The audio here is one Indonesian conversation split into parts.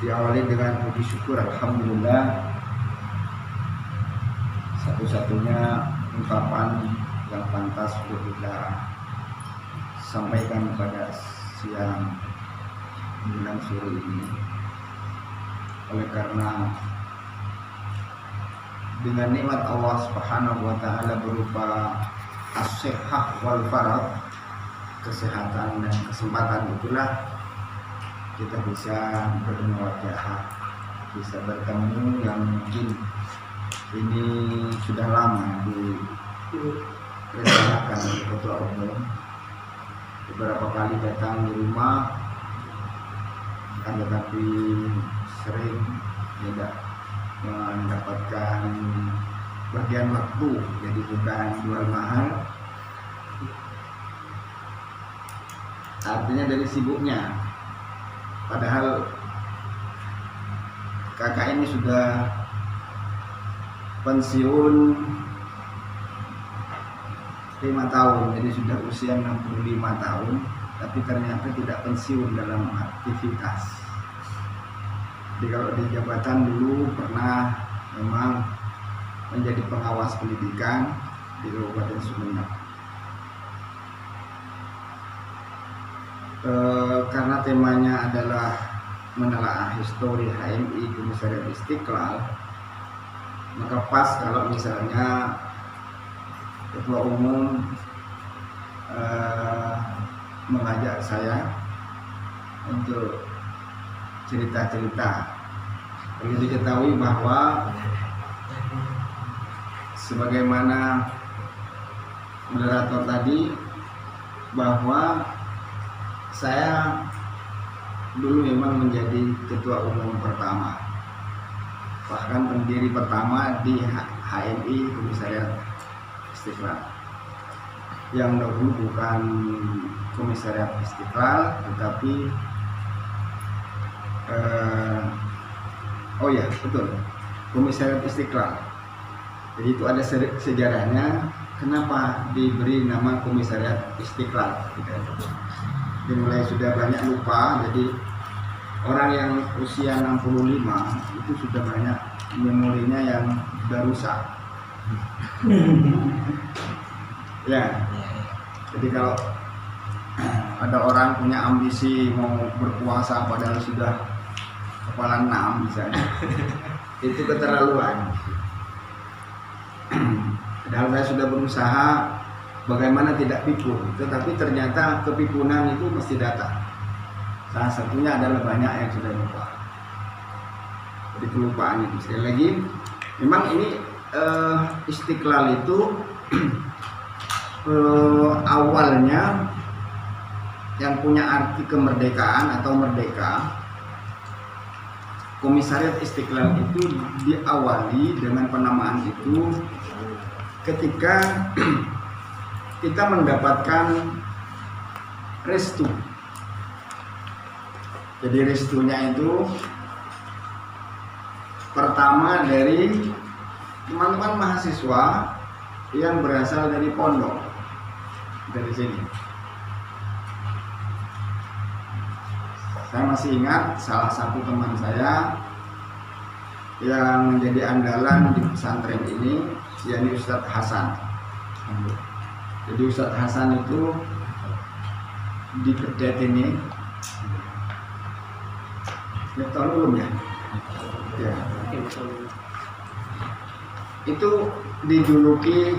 Diawali dengan puji syukur, alhamdulillah, satu-satunya ungkapan yang pantas untuk kita sampaikan pada siang menjelang sore ini. Oleh karena dengan nikmat Allah Subhanahu wa taala berupa as-sihhah wal faragh, kesehatan dan kesempatan, itulah kita bisa bermuwajahah, bisa bertemu yang mungkin ini sudah lama direncanakan oleh Ketua Umum. Beberapa kali datang di rumah, akan tetapi sering tidak mendapatkan bagian waktu, jadi bukan jual mahal, artinya dari sibuknya. Padahal kakak ini sudah pensiun 5 tahun, jadi sudah usia 65 tahun, tapi ternyata tidak pensiun dalam aktivitas. Jadi kalau di jabatan dulu pernah memang menjadi pengawas pendidikan di Kabupaten Sumeneb. Karena temanya adalah menelaah histori HMI Komisariat Istiqlal, maka pas kalau misalnya Ketua Umum mengajak saya untuk cerita-cerita. Perlu diketahui bahwa sebagaimana moderator tadi, bahwa saya dulu memang menjadi Ketua Umum pertama, bahkan pendiri pertama di HMI Komisariat Istiqlal, yang dahulu bukan Komisariat Istiqlal tetapi Komisariat Istiqlal. Jadi itu ada sejarahnya kenapa diberi nama Komisariat Istiqlal. Dimulai sudah banyak lupa, jadi orang yang usia 65 itu sudah banyak memorinya yang sudah rusak. Ya, jadi kalau ada orang punya ambisi mau berpuasa padahal sudah kepala 6 misalnya, itu keterlaluan. Padahal saya sudah berusaha bagaimana tidak pikun, tetapi ternyata kepikunan itu mesti datang. Salah satunya adalah banyak yang sudah lupa. Jadi kelupaan itu, sekali lagi, memang ini Istiqlal itu awalnya yang punya arti kemerdekaan atau merdeka. Komisariat Istiqlal itu diawali dengan penamaan itu ketika kita mendapatkan restu. Jadi restunya itu pertama dari teman-teman mahasiswa yang berasal dari pondok, dari sini. Saya masih ingat salah satu teman saya yang menjadi andalan di pesantren ini, yakni Ustadz Hasan. Jadi Ustadz Hasan itu di Kedet ini, tahun belum ya? Ya. Itu dijuluki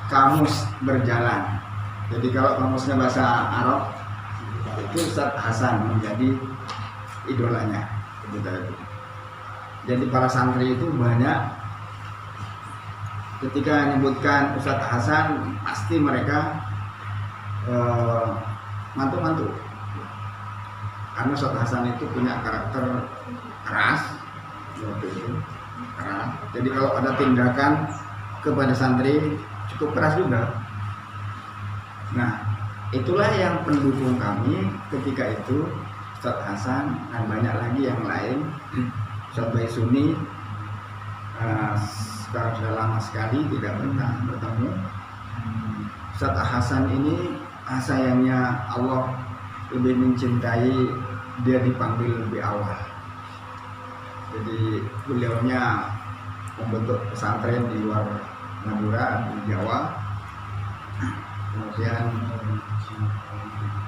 kamus berjalan. Jadi kalau kamusnya bahasa Arab, itu Ustadz Hasan menjadi idolanya. Jadi para santri itu banyak ketika menyebutkan Ustadz Hasan, pasti mereka mantuk-mantuk. Karena Ustadz Hasan itu punya karakter keras, keras. Jadi kalau ada tindakan kepada santri cukup keras juga. Nah, itulah yang pendukung kami ketika itu, Ustadz Hasan dan banyak lagi yang lain. Ustadz Baisuni sekarang sudah lama sekali tidak bertemu. Ustadz Hasan ini sayangnya Allah lebih mencintai dia dipanggil lebih awal. Jadi beliaunya membentuk pesantren di luar Madura, di Jawa.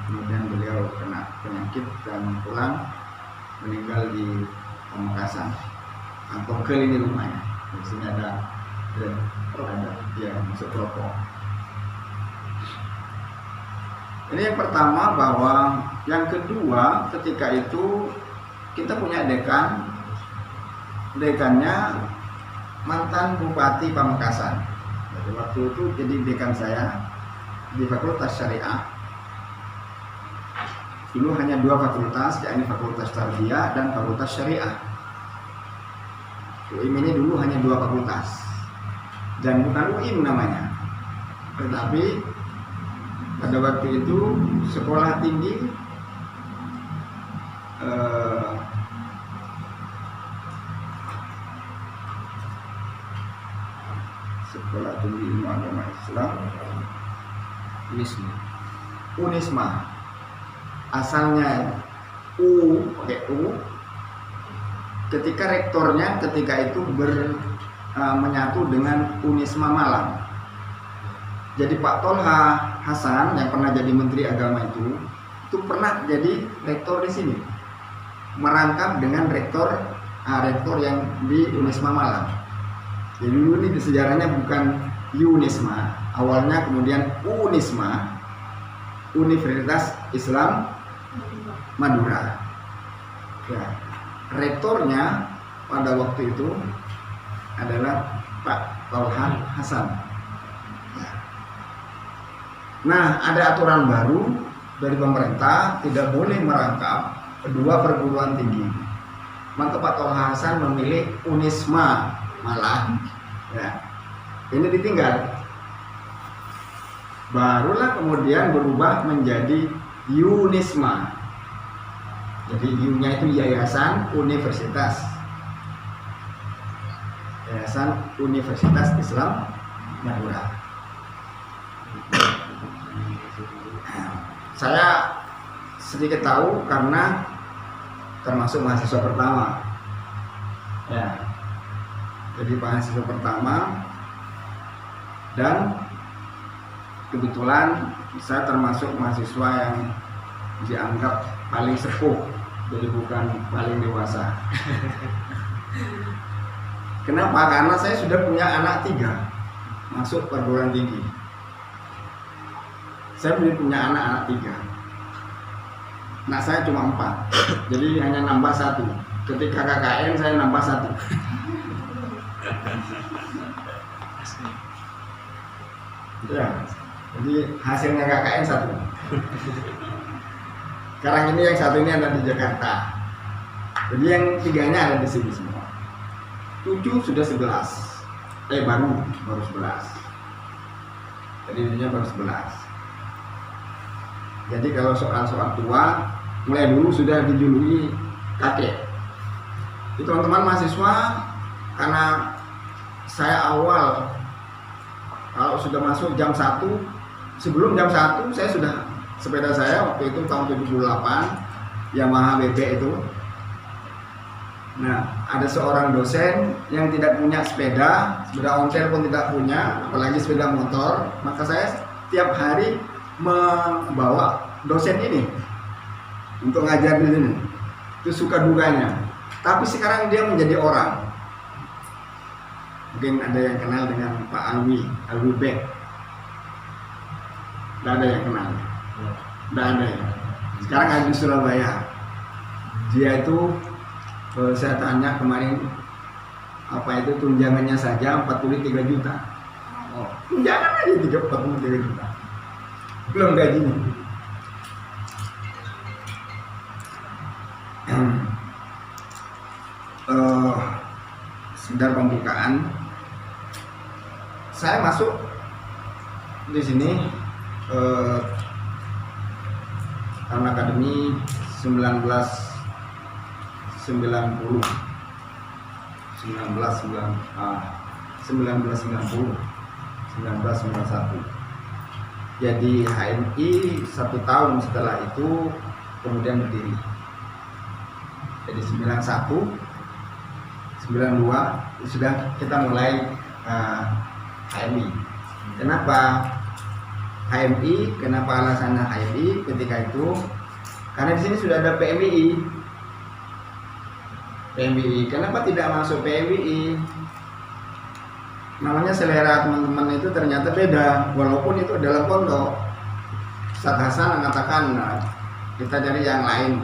Kemudian beliau kena penyakit dan pulang, meninggal di Pamekasan. Angkongkel ini rumahnya. Di sini ada ya, masuk rokok. Ini yang pertama. Bahwa yang kedua, ketika itu kita punya dekannya mantan Bupati Pamekasan. Jadi waktu itu jadi dekan saya di Fakultas Syariah. Dulu hanya 2 fakultas, yakni Fakultas Tarbiyah dan Fakultas Syariah. UIM ini dulu hanya 2 fakultas, dan bukan UIM namanya, tetapi pada waktu itu sekolah tinggi ilmu agama Islam, Unisma, asalnya pakai U. Ketika rektornya ketika itu menyatu dengan Unisma Malang. Jadi Pak Tolha Hasan yang pernah jadi Menteri Agama itu pernah jadi rektor di sini, merangkap dengan rektor yang di Unisma Malang. Jadi dulu ini sejarahnya bukan Unisma, awalnya kemudian Unisma, Universitas Islam Madura. Ya, rektornya pada waktu itu adalah Pak Tolha Hasan. Ya. Nah, ada aturan baru dari pemerintah, tidak boleh merangkap 2 perguruan tinggi. Maka Pak Tolha Hasan memilih Unisma Malang. Ya. Ini ditinggal. Barulah kemudian berubah menjadi Unisma. Jadi U-nya itu Yayasan Universitas Islam Madura. Saya sedikit tahu karena termasuk mahasiswa pertama. Ya. Jadi mahasiswa pertama, dan kebetulan saya termasuk mahasiswa yang dianggap paling sepuh, jadi bukan paling dewasa. Kenapa? Karena saya sudah punya anak 3 masuk perguruan tinggi. Saya punya anak 3. Nah, saya cuma 4, jadi hanya nambah 1. Ketika KKN saya nambah 1. Ya, jadi hasilnya KKN 1. Sekarang ini yang 1 ini ada di Jakarta. Jadi yang 3-nya ada di sini semua. 7 sudah 11. Baru 11. Jadi ininya baru 11. Jadi kalau soal-soal tua, mulai dulu sudah dijuluki kakek. Itu teman-teman mahasiswa, karena saya awal kalau sudah masuk jam 1, sebelum jam 1 saya sudah, sepeda saya waktu itu tahun 78 Yamaha BP itu. Nah, ada seorang dosen yang tidak punya sepeda ontel pun tidak punya, apalagi sepeda motor. Maka saya tiap hari membawa dosen ini untuk ngajar di sini. Itu suka dukanya. Tapi sekarang dia menjadi orang. Mungkin ada yang kenal dengan Pak Alwi Bek. Tidak ada yang kenal. Tidak ada ya. Sekarang ada di Surabaya. Dia itu, saya tanya kemarin, apa itu tunjangannya saja 43 juta. Tunjangan aja 43 juta. Belum gajinya. Sekedar pembukaan, saya masuk di sini tahun akademi 1990. Jadi HMI 1 tahun setelah itu kemudian berdiri. Jadi 91, 92 sudah kita mulai HMI. Kenapa HMI? Kenapa alasannya HMI ketika itu? Karena di sini sudah ada PMII. PMII. Kenapa tidak masuk PMII? Namanya selera teman-teman itu ternyata beda, walaupun itu adalah pondok. Ustadz Hasan mengatakan, nah, kita cari yang lain.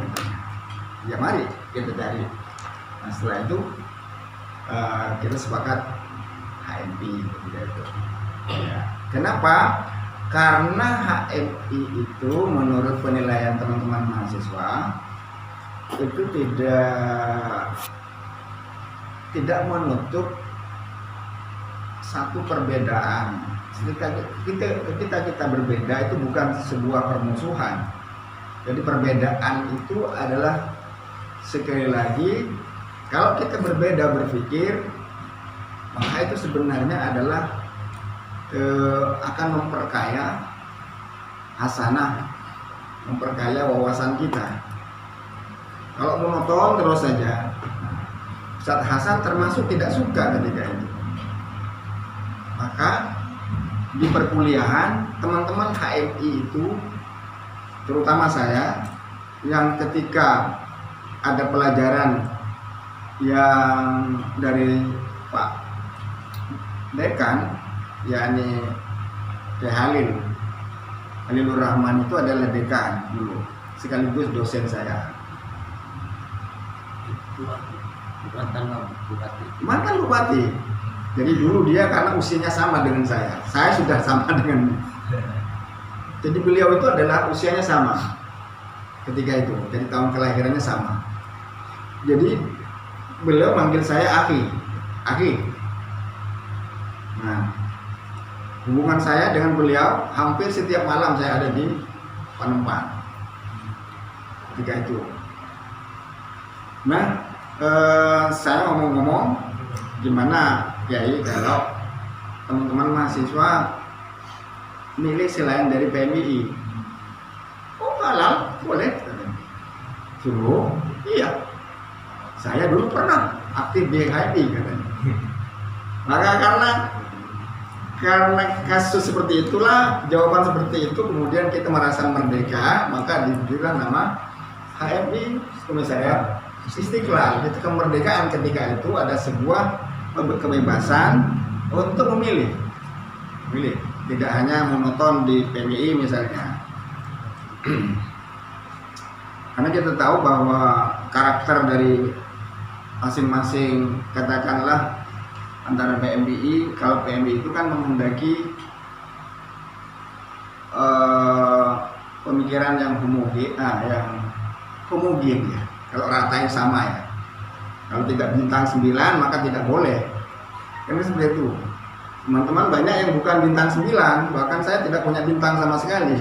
Ya mari kita cari. Nah, setelah itu kita sepakat HMI. Gitu. Ya. Kenapa? Karena HMI itu menurut penilaian teman-teman mahasiswa itu tidak menutup satu perbedaan. Kita berbeda itu bukan sebuah permusuhan. Jadi perbedaan itu adalah, sekali lagi, kalau kita berbeda berpikir, maka itu sebenarnya adalah akan memperkaya hasanah, memperkaya wawasan kita. Kalau monoton terus saja, Ustadz Hasan termasuk tidak suka ketika itu. Maka di perkuliahan teman-teman HMI itu, terutama saya, yang ketika ada pelajaran yang dari Pak Dekan, yakni Halilur Rahman, itu adalah dekan dulu, sekaligus dosen saya. Mantan bupati. Jadi dulu dia karena usianya sama dengan saya sudah sama dengan. Jadi beliau itu adalah usianya sama ketika itu, jadi tahun kelahirannya sama. Jadi beliau manggil saya Aki. Nah, hubungan saya dengan beliau hampir setiap malam saya ada di Panempan ketika itu. Nah, saya ngomong-ngomong, gimana Kiai kalau teman-teman mahasiswa milih selain dari PMII? Oh halal, boleh. Suruh, iya. Saya dulu pernah aktif di HMI katanya. Maka karena kasus seperti itulah, jawaban seperti itu, kemudian kita merasa merdeka, maka diberikan nama HMI, Komisariat Istiqlal. Itu kemerdekaan ketika itu ada sebuah kebebasan untuk memilih, tidak hanya monoton di PMII misalnya. Karena kita tahu bahwa karakter dari masing-masing, katakanlah antara PMII, kalau PMII itu kan menghendaki pemikiran yang homogen ya. Kalau rata yang sama ya. Kalau tidak bintang 9 maka tidak boleh. Karena seperti itu. Teman-teman banyak yang bukan bintang 9, bahkan saya tidak punya bintang sama sekali.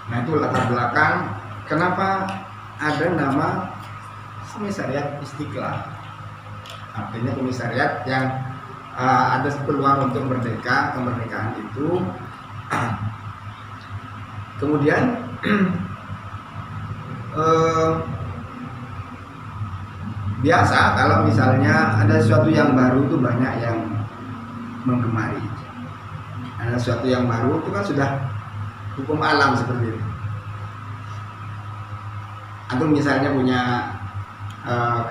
Nah itu latar belakang kenapa ada nama Komisariat Istiqlal. Artinya komisariat yang ada peluang untuk merdeka, kemerdekaan itu. Kemudian biasa kalau misalnya ada sesuatu yang baru itu banyak yang menggemari. Ada sesuatu yang baru itu kan sudah hukum alam seperti itu. Atau misalnya punya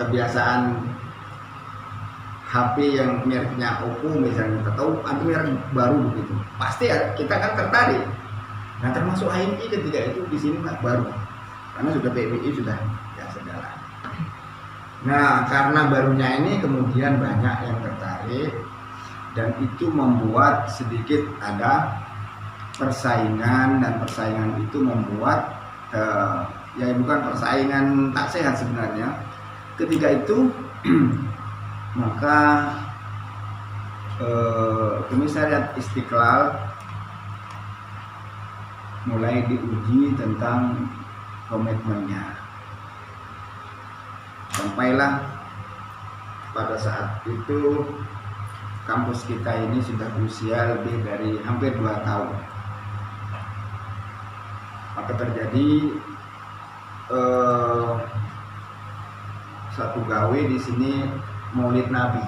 kebiasaan HP yang mereknya Oppo misalnya, atau ada merek baru begitu, pasti kita kan tertarik. Nah termasuk HMI ketika itu di sini baru, karena sudah PMII sudah ya segala. Nah karena barunya ini kemudian banyak yang tertarik, dan itu membuat sedikit ada persaingan, dan persaingan itu membuat ya bukan persaingan tak sehat sebenarnya. Ketika itu maka Komisariat Istiqlal mulai diuji tentang komitmennya. Sampailah pada saat itu kampus kita ini sudah berusia lebih dari hampir 2 tahun. maka terjadi satu gawe di sini Maulid Nabi.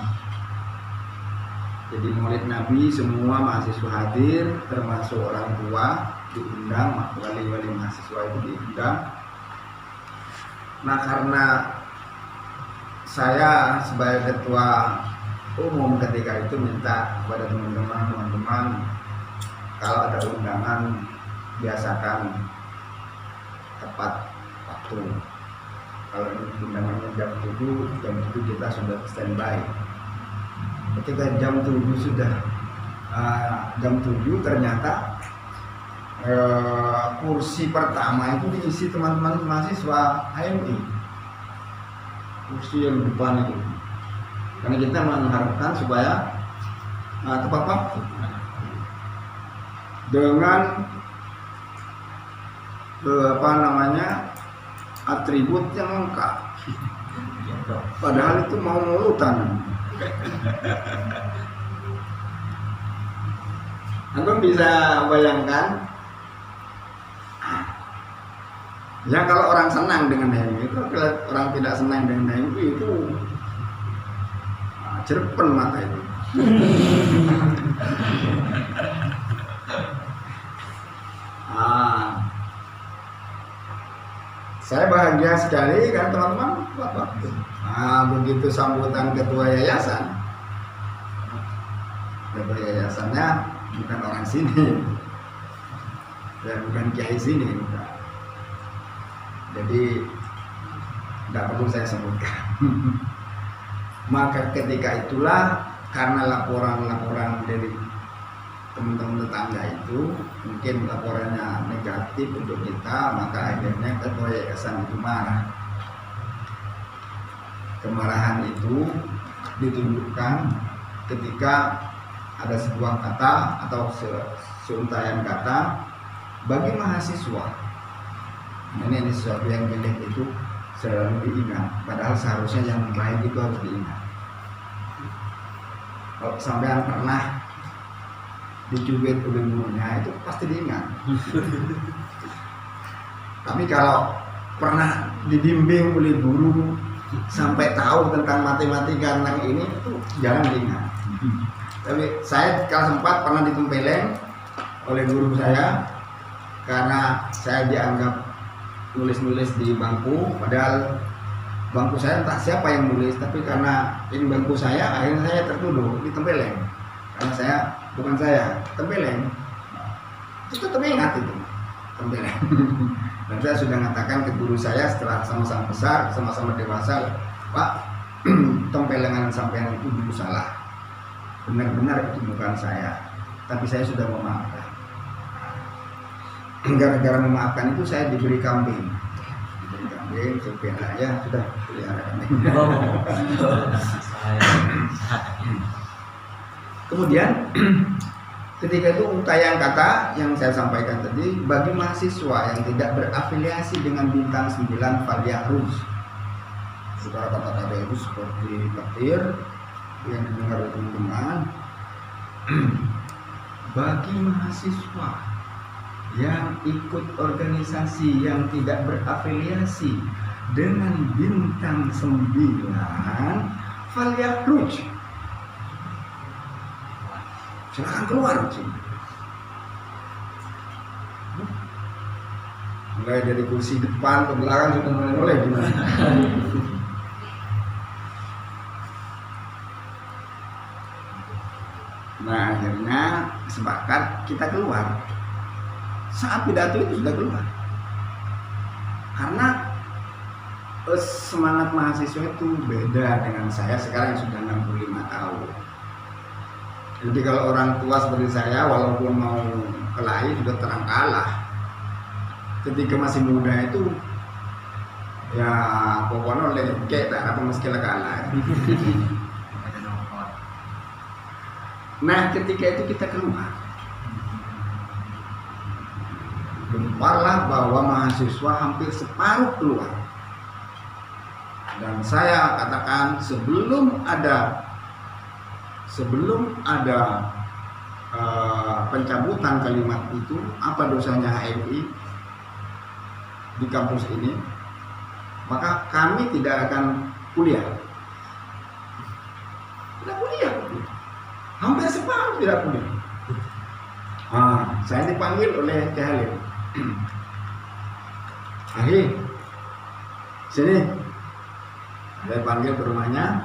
Jadi Maulid Nabi semua mahasiswa hadir, termasuk orang tua diundang, wali-wali mahasiswa itu diundang. Nah, karena saya sebagai ketua umum ketika itu minta kepada teman-teman kalau ada undangan biasakan tepat waktu. Kalau undangannya jam 7 kita sudah standby. Ketika jam 7 sudah jam 7 ternyata kursi pertama itu diisi teman-teman mahasiswa HMI, kursi yang depan itu, karena kita mengharapkan supaya tepat waktu dengan atribut yang lengkap, padahal itu mau mulutan. Antum bisa bayangkan ya, kalau orang senang dengan HMI itu, kalau orang tidak senang dengan HMI itu jerpen mata itu. Saya bahagia sekali kan teman-teman, begitu sambutan ketua yayasan. Ketua yayasannya bukan orang sini, ya bukan kiai sini, bukan. Jadi tidak perlu saya sebutkan. Maka ketika itulah, karena laporan-laporan dari teman-teman tetangga itu mungkin laporannya negatif untuk kita, maka akhirnya ketua yayasan itu marah. Kemarahan itu ditunjukkan ketika ada sebuah kata atau seuntayan kata bagi mahasiswa. Ini sesuatu yang jelek itu selalu diingat, padahal seharusnya yang baik itu harus diingat. Kalau sampean pernah dicubit oleh gurunya itu pasti diingat. Tapi kalau pernah dibimbing oleh guru sampai tahu tentang matematika tentang ini itu jangan diingat. Tapi saya kalau sempat pernah ditempeleng oleh guru saya karena saya dianggap nulis-nulis di bangku, padahal bangku saya entah siapa yang nulis, tapi karena ini bangku saya akhirnya saya tertuduh ditempeleng karena saya bukan saya tempeleng. Itu tetap ingat itu tempeleng. Dan saya sudah mengatakan ke guru saya setelah sama-sama besar, sama-sama dewasa, Pak, tempelengan sampean itu dulu salah, benar-benar itu bukan saya, tapi saya sudah memaafkan. Gara-gara memaafkan itu saya diberi kambing, sepeda ya sudah pelihara kambing. Kemudian ketika itu untayan kata yang saya sampaikan tadi, bagi mahasiswa yang tidak berafiliasi dengan bintang 9 Falyahruz. Saudara kata-kata itu seperti petir yang didengar oleh teman-teman. Bagi mahasiswa yang ikut organisasi yang tidak berafiliasi dengan bintang 9 Falyahruz, silakan keluar sini. Mulai dari kursi depan ke belakang sudah mulai gimana? Nah akhirnya sepakat kita keluar. Saat pidato itu sudah keluar. Karena semangat mahasiswa itu beda dengan saya sekarang yang sudah 65 tahun. Jadi kalau orang tua seperti saya, walaupun mau kelahi sudah terang kalah. Ketika masih muda itu, ya pokoknya lengket, tak apa meski kalah. Nah ketika itu kita keluar, gemparlah bahwa mahasiswa hampir separuh keluar. Dan saya katakan sebelum ada pencabutan kalimat itu, apa dosanya HMI? di kampus ini, maka kami tidak akan kuliah. Tidak kuliah, hampir separuh tidak kuliah. Saya dipanggil oleh Ki Halim. Ahi, sini. Saya panggil ke rumahnya.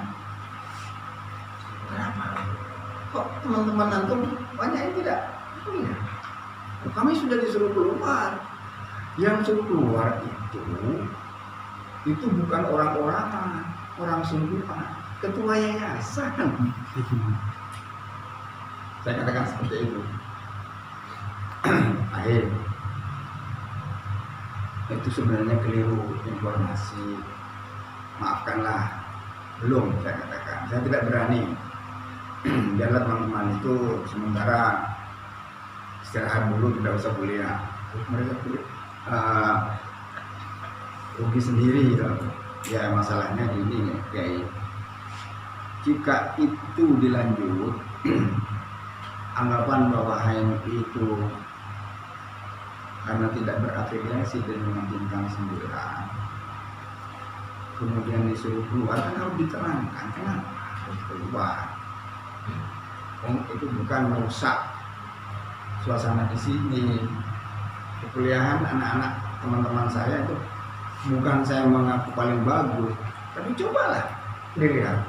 Kenapa? Kok teman-teman antum banyak yang tidak kuliah? Kami sudah disuruh keluar. Yang suruh keluar itu bukan orang-orangan, orang sungguhan, ketua yayasan. Saya katakan seperti itu. Akhir itu sebenarnya keliru informasi. Maafkanlah, belum saya katakan. Saya tidak berani. Biarlah teman-teman itu sementara istirahat dulu, tidak usah kuliah. Mereka rugi sendiri gitu. Ya masalahnya gini kayak jika itu dilanjut anggapan bahwa HMI itu karena tidak berafiliasi dengan bintang 9 kemudian disuruh keluar, kan harus diterangkan kenapa harus keluar. Itu bukan merusak suasana di sini. Kuliahan anak-anak teman-teman saya itu bukan saya mengaku paling bagus, tapi cobalah dilihat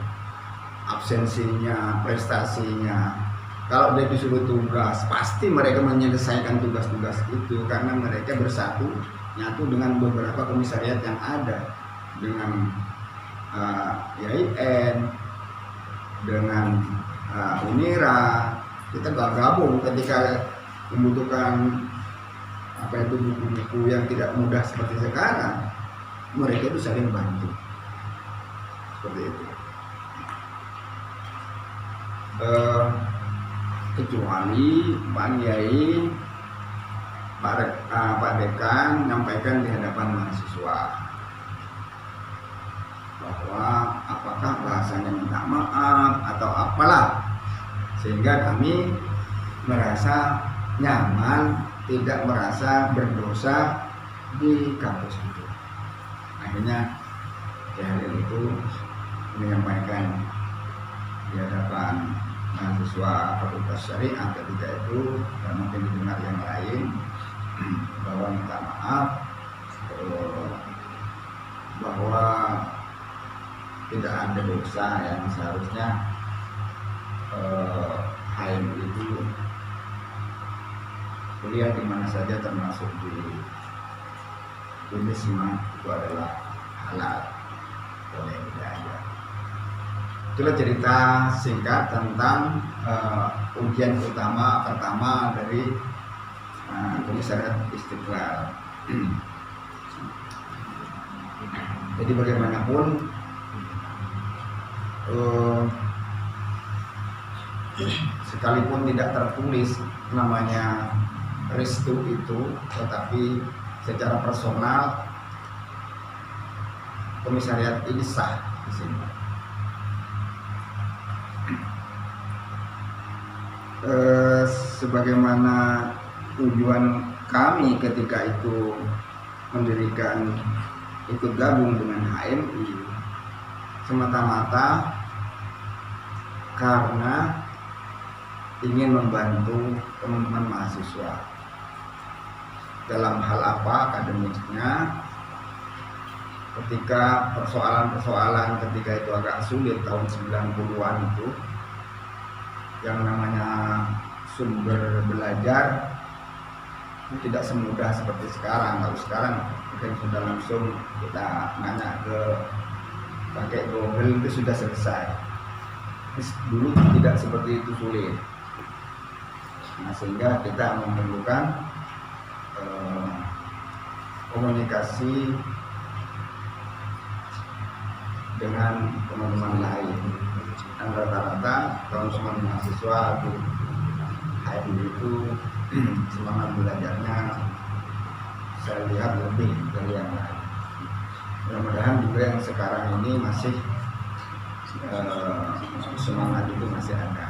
absensinya, prestasinya. Kalau dia disuruh tugas, pasti mereka menyelesaikan tugas-tugas itu karena mereka bersatu nyatu dengan beberapa komisariat yang ada, dengan IAIN, dengan Unira. Kita gabung ketika membutuhkan buku-buku yang tidak mudah seperti sekarang, mereka itu saling bantu seperti itu. Kecuali Pak Kiai, Pak Dekan menyampaikan di hadapan mahasiswa bahwa apakah bahasanya minta maaf atau apalah, sehingga kami merasa nyaman, tidak merasa berdosa di kampus itu. Akhirnya Kiai itu menyampaikan di hadapan mahasiswa Fakultas Syariah ketika itu, dan mungkin didengar yang lain, bahwa minta maaf bahwa tidak ada dosa yang seharusnya HMI itu kuliah di mana saja termasuk di Unisma itu adalah halal, boleh belajar. Itulah cerita singkat tentang ujian utama pertama dari Komisariat Istiqlal. Jadi bagaimanapun sekalipun tidak tertulis namanya restu itu, tetapi secara personal komisariat ini sah di sini. Sebagaimana tujuan kami ketika itu mendirikan, ikut gabung dengan HMI, semata-mata karena ingin membantu teman-teman mahasiswa dalam hal apa akademiknya. Ketika persoalan-persoalan ketika itu agak sulit tahun 90-an itu, yang namanya sumber belajar itu tidak semudah seperti sekarang. Kalau sekarang mungkin sudah langsung kita nanya ke pakai Google itu sudah selesai. Dulu tidak seperti itu, sulit. Nah, sehingga kita memerlukan komunikasi dengan teman-teman lain. Dan rata-rata teman-teman mahasiswa HMI itu semangat belajarnya saya lihat lebih dari yang lain. Mudah-mudahan juga yang sekarang ini masih semangat itu masih ada.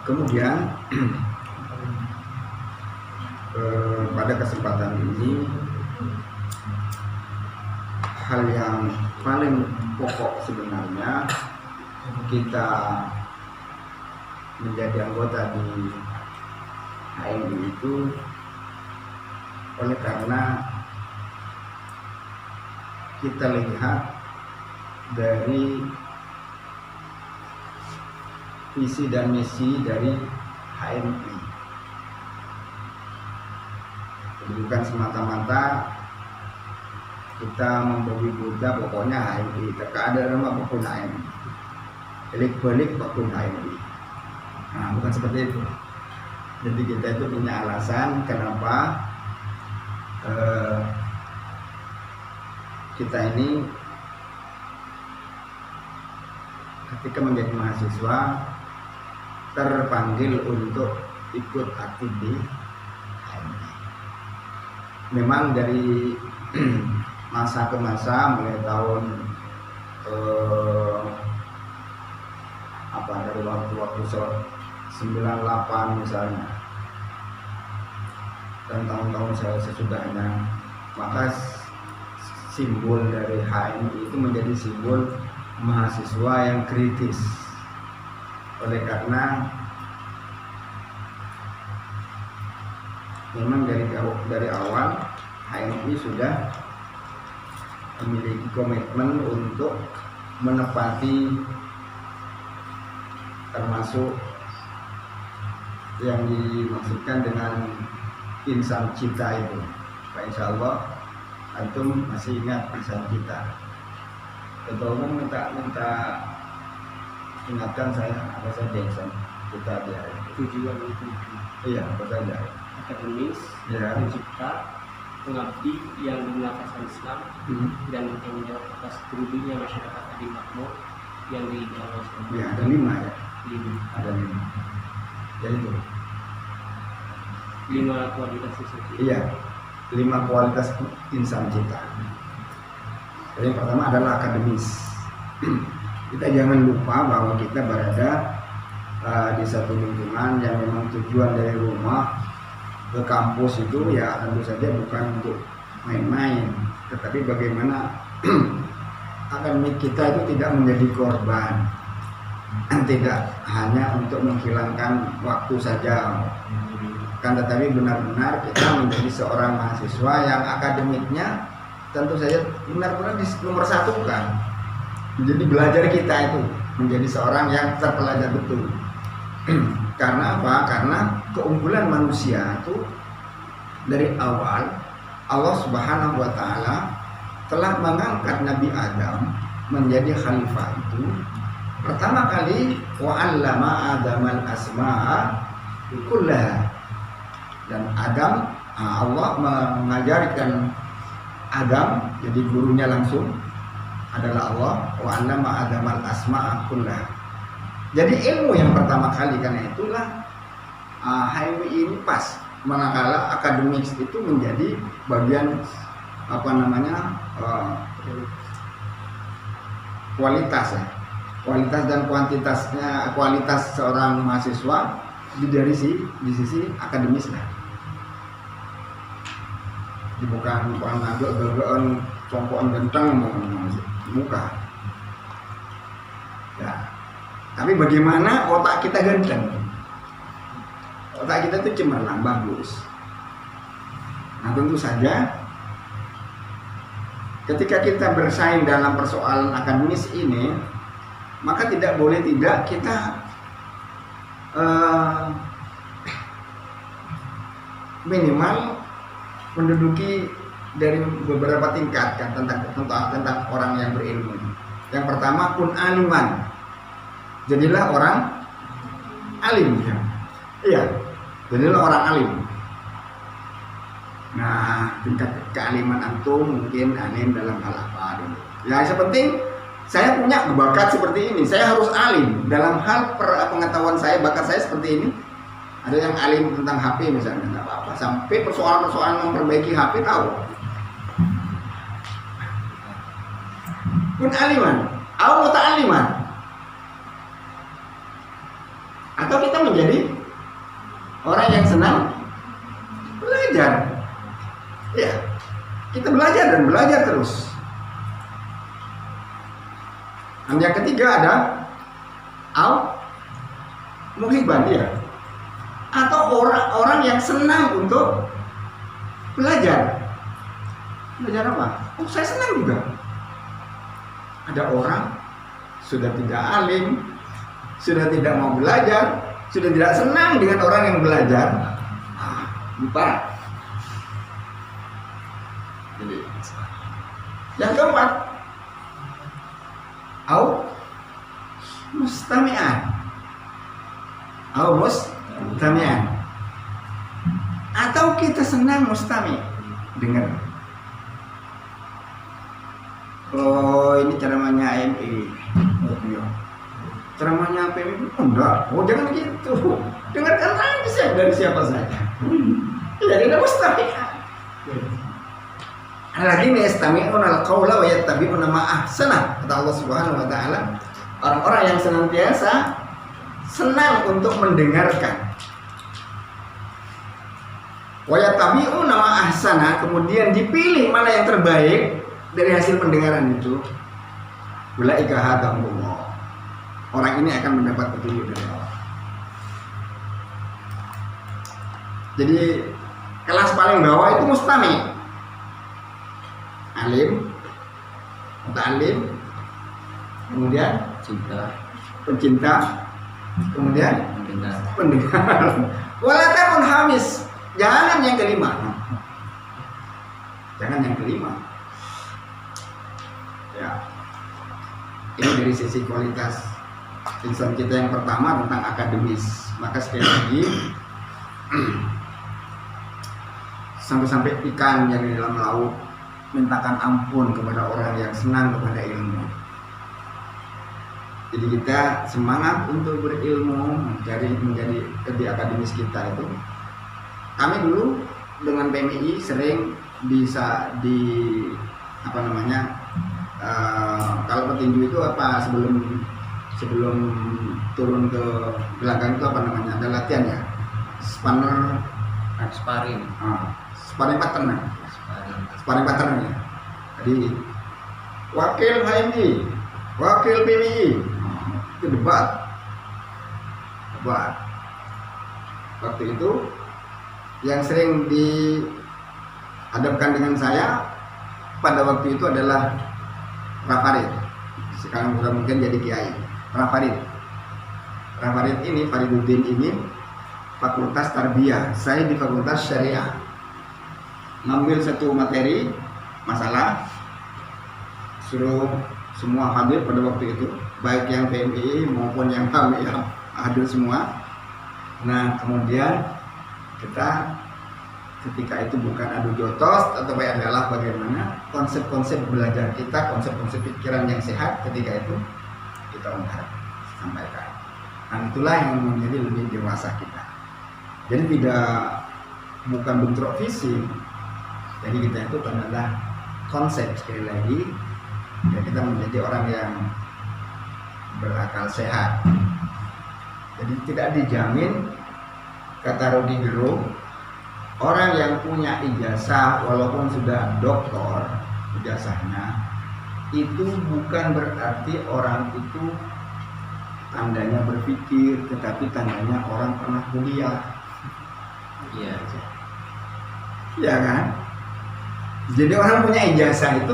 Kemudian pada kesempatan ini hal yang paling pokok sebenarnya kita menjadi anggota di HMI itu oleh karena kita lihat dari visi dan misi dari HMI. Jadi bukan semata-mata kita memberi Buddha pokoknya HMI, ada nama apapun HMI, balik apapun HMI. Nah, bukan seperti itu. Jadi kita itu punya alasan kenapa kita ini ketika menjadi mahasiswa terpanggil untuk ikut aktif di HMI. Memang dari masa ke masa, mulai tahun dari waktu 98 misalnya, dan tahun-tahun sesudahnya, maka simbol dari HMI itu menjadi simbol mahasiswa yang kritis. Oleh karena memang dari awal HMI sudah memiliki komitmen untuk menepati termasuk yang dimaksudkan dengan insan cita itu. Insya Allah antum masih ingat insan cita. Ketua umum minta ingatkan saya apa saja insan cita dia. Tujuan itu. Iya, apa saja. Akademis, ya. pencipta, pengabdi yang menggunakan Islam, dan bertanggung jawab atas kerugiannya masyarakat adil makmur yang dijalankan. Ya, ada 5 ya. 5. Ada 5. Jadi itu. 5 kualitas itu. Iya, 5 kualitas insan cita. Jadi yang pertama adalah akademis. Kita jangan lupa bahwa kita berada di satu lingkungan yang memang tujuan dari rumah ke kampus itu ya tentu saja bukan untuk main-main, tetapi bagaimana akademik kita itu tidak menjadi korban, tidak hanya untuk menghilangkan waktu saja, kan tetapi benar-benar kita menjadi seorang mahasiswa yang akademiknya tentu saja benar-benar nomor 1 kan. Jadi belajar kita itu menjadi seorang yang terpelajar betul. Karena apa? Karena keunggulan manusia itu dari awal Allah Subhanahu wa taala telah mengangkat Nabi Adam menjadi khalifah itu pertama kali wa 'allama Adamal asma'a kullaha. Dan Adam, Allah mengajarkan Adam, jadi gurunya langsung adalah Allah, wa 'allama Adamal asma'a kullaha. Jadi ilmu yang pertama kali, karena itulah HMI ini pas manakala akademik itu menjadi bagian kualitas ya, kualitas dan kuantitasnya, kualitas seorang mahasiswa di sisi akademisnya. Bukan agak-agakan compokan genteng muka ya. Tapi bagaimana otak kita ganteng? Otak kita itu cemerlang, bagus. Nah tentu saja ketika kita bersaing dalam persoalan akademis ini, maka tidak boleh tidak kita minimal menduduki dari beberapa tingkat kan tentang orang yang berilmu. Yang pertama, kun aliman. Jadilah orang alim ya. Iya, jadilah orang alim. Nah, tingkat kealiman antum mungkin alim dalam hal apa dulu. Ya, yang penting saya punya bakat seperti ini. Saya harus alim dalam hal pengetahuan saya, bakat saya seperti ini. Ada yang alim tentang HP misalnya, nggak apa-apa. Sampai persoalan-persoalan memperbaiki HP tahu. Kun aliman, atau muta'aliman. Atau kita menjadi orang yang senang belajar. kita belajar dan belajar terus. Dan yang ketiga ada muhiban, ya, atau orang-orang yang senang untuk belajar. Belajar apa? Oh, saya senang juga. Ada orang sudah tidak alim, sudah tidak mau belajar, sudah tidak senang dengan orang yang belajar. Lupa. Yang keempat, mustami'an. Mustami'an. Atau kita senang mustami', dengar. Oh, ini ceramahnya AMI. Oh, iya. Ceramahnya PMI. Oh, enggak. Oh, jangan gitu. Dengarkan lagi dari siapa saja. Jadi ada mustami'an. Lagi nih, yastami'una al-qawla wa yattabi'una ma ahsana, kata Allah Subhanahu wa taala. Orang-orang yang senantiasa senang untuk mendengarkan. Wa yattabi'una ma ahsana, kemudian dipilih mana yang terbaik dari hasil pendengaran itu. Ulaika hadahumullah. Orang ini akan mendapat petunjuk dari Allah. Jadi kelas paling bawah itu mustami', alim, muta'alim, kemudian pencinta, kemudian pendengar. Walaupun hamis, jangan yang kelima. Ya, ini dari sisi kualitas insan kita yang pertama tentang akademis. Maka sekali lagi, sampai-sampai ikan yang di dalam laut mintakan ampun kepada orang yang senang kepada ilmu. Jadi kita semangat untuk berilmu, menjadi di akademis kita itu. Kami dulu dengan PMI sering bisa kalau petinju itu sebelum turun ke belakang itu ada latihan, ya, sparring partner, ya. Jadi wakil HMI, wakil PMI, itu debat. Waktu itu yang sering dihadapkan dengan saya pada waktu itu adalah Rafarid. Sekarang bukan mungkin jadi kiai. Rafarid ini, Fariduddin ini Fakultas Tarbiyah, saya di Fakultas Syariah. Ngambil satu materi masalah, suruh semua hadir pada waktu itu, baik yang PMI maupun yang kami hadir semua. Nah, kemudian kita ketika itu bukan adu jotos, tetapi adalah bagaimana konsep-konsep belajar kita, konsep-konsep pikiran yang sehat ketika itu kita sampaikan. Dan itulah yang menjadi lebih dewasa kita. Jadi bukan bentrok fisik. Jadi kita itu adalah konsep, sekali lagi, ya, kita menjadi orang yang berakal sehat. Jadi tidak dijamin, kata Rodi Gerung, orang yang punya ijazah walaupun sudah doktor ijazahnya, itu bukan berarti orang itu tandanya berpikir, tetapi tandanya orang pernah kuliah. Iya. Ya kan? Jadi orang punya ijazah itu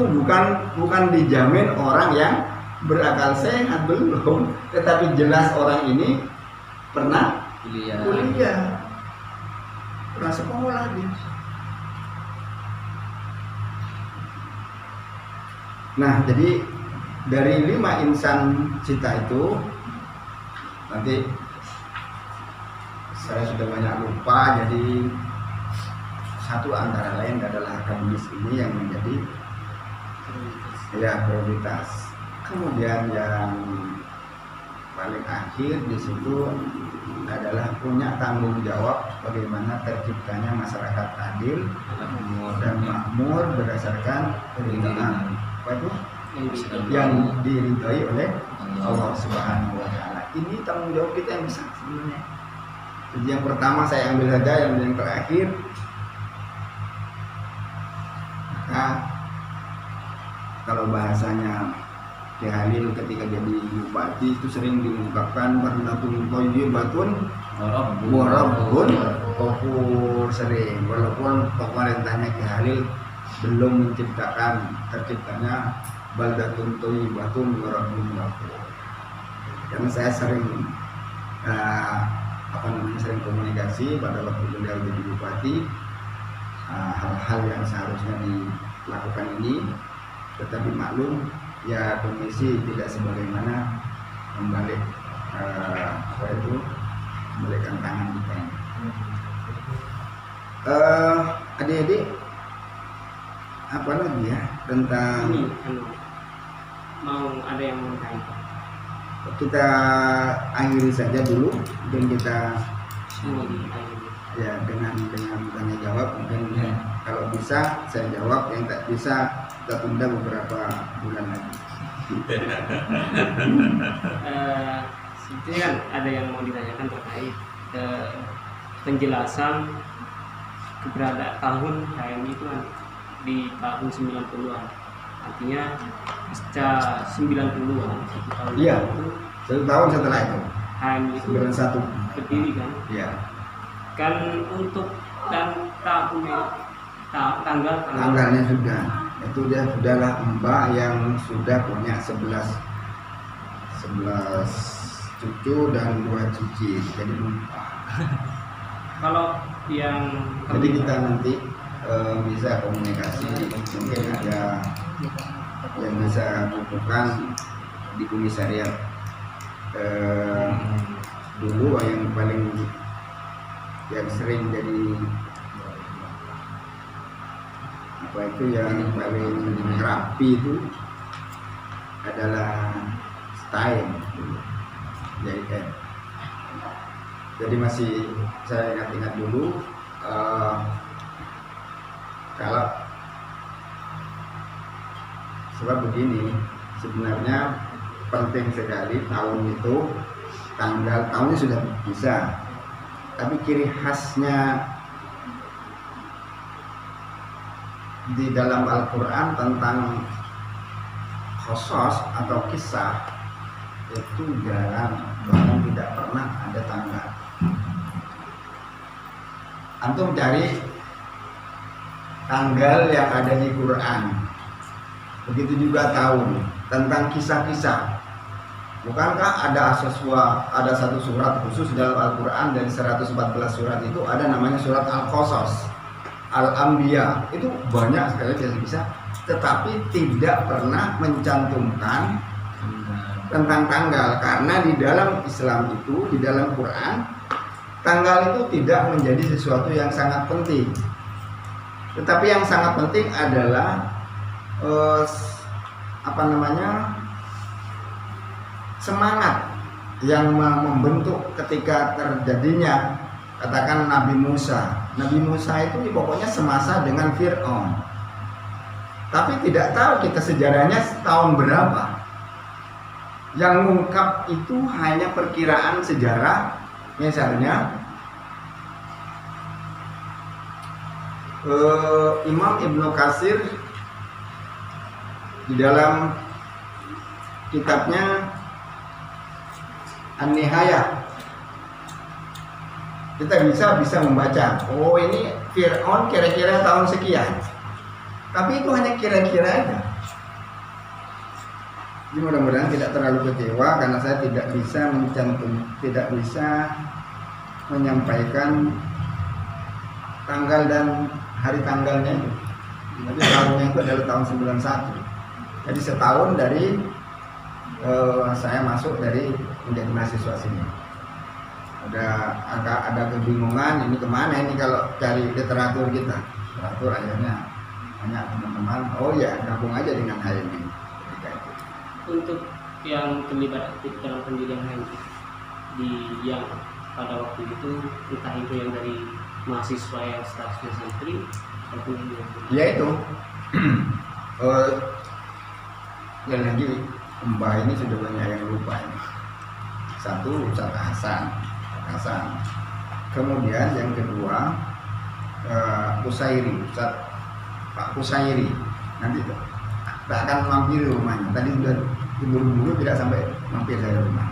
bukan dijamin orang yang berakal sehat, belum, tetapi jelas orang ini pernah kuliah, pernah sekolah dia. Nah, jadi dari 5 insan cita itu, nanti saya sudah banyak lupa, jadi satu antara lain adalah akademis ini yang menjadi prioritas. Kemudian yang paling akhir di situ adalah punya tanggung jawab bagaimana terciptanya masyarakat adil dan makmur berdasarkan keridhaan yang diridhai oleh Allah Subhanahu wa taala. Ini tanggung jawab kita yang besar sebenarnya. Jadi yang pertama saya ambil saja, yang terakhir maka kalau bahasanya Ki Halil ketika jadi bupati itu sering diungkapkan bardatun thayyibatun warabbun ghafur, sering, walaupun pemerintahnya Ki Halil belum terciptanya baldatun thayyibatun warabbun ghafur. Karena saya sering sering komunikasi pada waktu beliau jadi bupati, hal-hal yang seharusnya dilakukan ini, tetapi maklum ya kondisi tidak sebagaimana membalikkan tangan kita ini. Adik-adik, apa lagi ya tentang ini mau ada yang mau tanya? Kita akhiri saja dulu, mungkin kita Semua diakhiri. ya dengan tanya jawab, mungkin kalau bisa saya jawab, yang tak bisa kita tunda beberapa bulan lagi. Sebetulnya kan ada yang mau ditanyakan terkait penjelasan keberadaan tahun HMI itu kan di tahun 90-an. Artinya pasca 90-an, satu tahun Iya. itu 1 tahun setelah itu HMI itu 91. berdiri kan. Ya, Kan untuk dan tanggalnya sudah. Itu dia sudahlah Mbak yang sudah punya 11 cucu dan 2 cuci. Jadi lupa. kalau yang Jadi kita nanti bisa komunikasi, mungkin ada yang bisa hubungkan di komisariat dulu yang sering jadi yang paling rapi itu adalah style JIN. Jadi masih saya ingat dulu kalau sebab begini, sebenarnya penting sekali tahun itu, tahunnya sudah bisa, tapi ciri khasnya di dalam Al-Quran tentang khosos atau kisah itu jarang, bahkan tidak pernah ada tanggal. Antum cari tanggal yang ada di Quran, begitu juga tahun, tentang kisah-kisah. Bukankah ada satu surat khusus dalam Al-Quran dari 114 surat itu ada namanya surat Al-Qasas, Al-Anbiya, itu banyak sekali kisah-kisah, tetapi tidak pernah mencantumkan tentang tanggal, karena di dalam Islam itu, di dalam Quran, tanggal itu tidak menjadi sesuatu yang sangat penting. Tetapi yang sangat penting adalah semangat yang membentuk ketika terjadinya, katakan Nabi Musa. Nabi Musa itu pokoknya semasa dengan Fir'aun. Tapi tidak tahu kita sejarahnya tahun berapa. Yang mengungkap itu hanya perkiraan sejarah. Misalnya Imam Ibnu Katsir di dalam kitabnya An-Nihayah, kita bisa membaca, oh ini Fir'aun kira-kira tahun sekian, tapi itu hanya kira-kira aja. Jadi mudah-mudahan tidak terlalu kecewa karena saya tidak bisa menyampaikan tanggal dan hari tanggalnya itu. Jadi tahunnya itu adalah tahun 91. Jadi setahun dari saya masuk dari menjadi mahasiswa sini. Ada kebingungan ini kemana ini kalau cari literatur kita. Literatur akhirnya banyak teman-teman, oh ya gabung aja dengan HMI. Untuk yang terlibat aktif dalam pendirian HMI yang pada waktu itu, entah itu yang dari mahasiswa yang statusnya santri ataupun ya itu dan lagi Mbah ini sudah banyak yang lupa ini. Satu Ustaz Hasan, kemudian yang kedua Usairi, Ustaz Pak Kusairi. Nanti tak akan mampir rumahnya. Tadi sudah diburu-buru tidak sampai mampir saya rumah.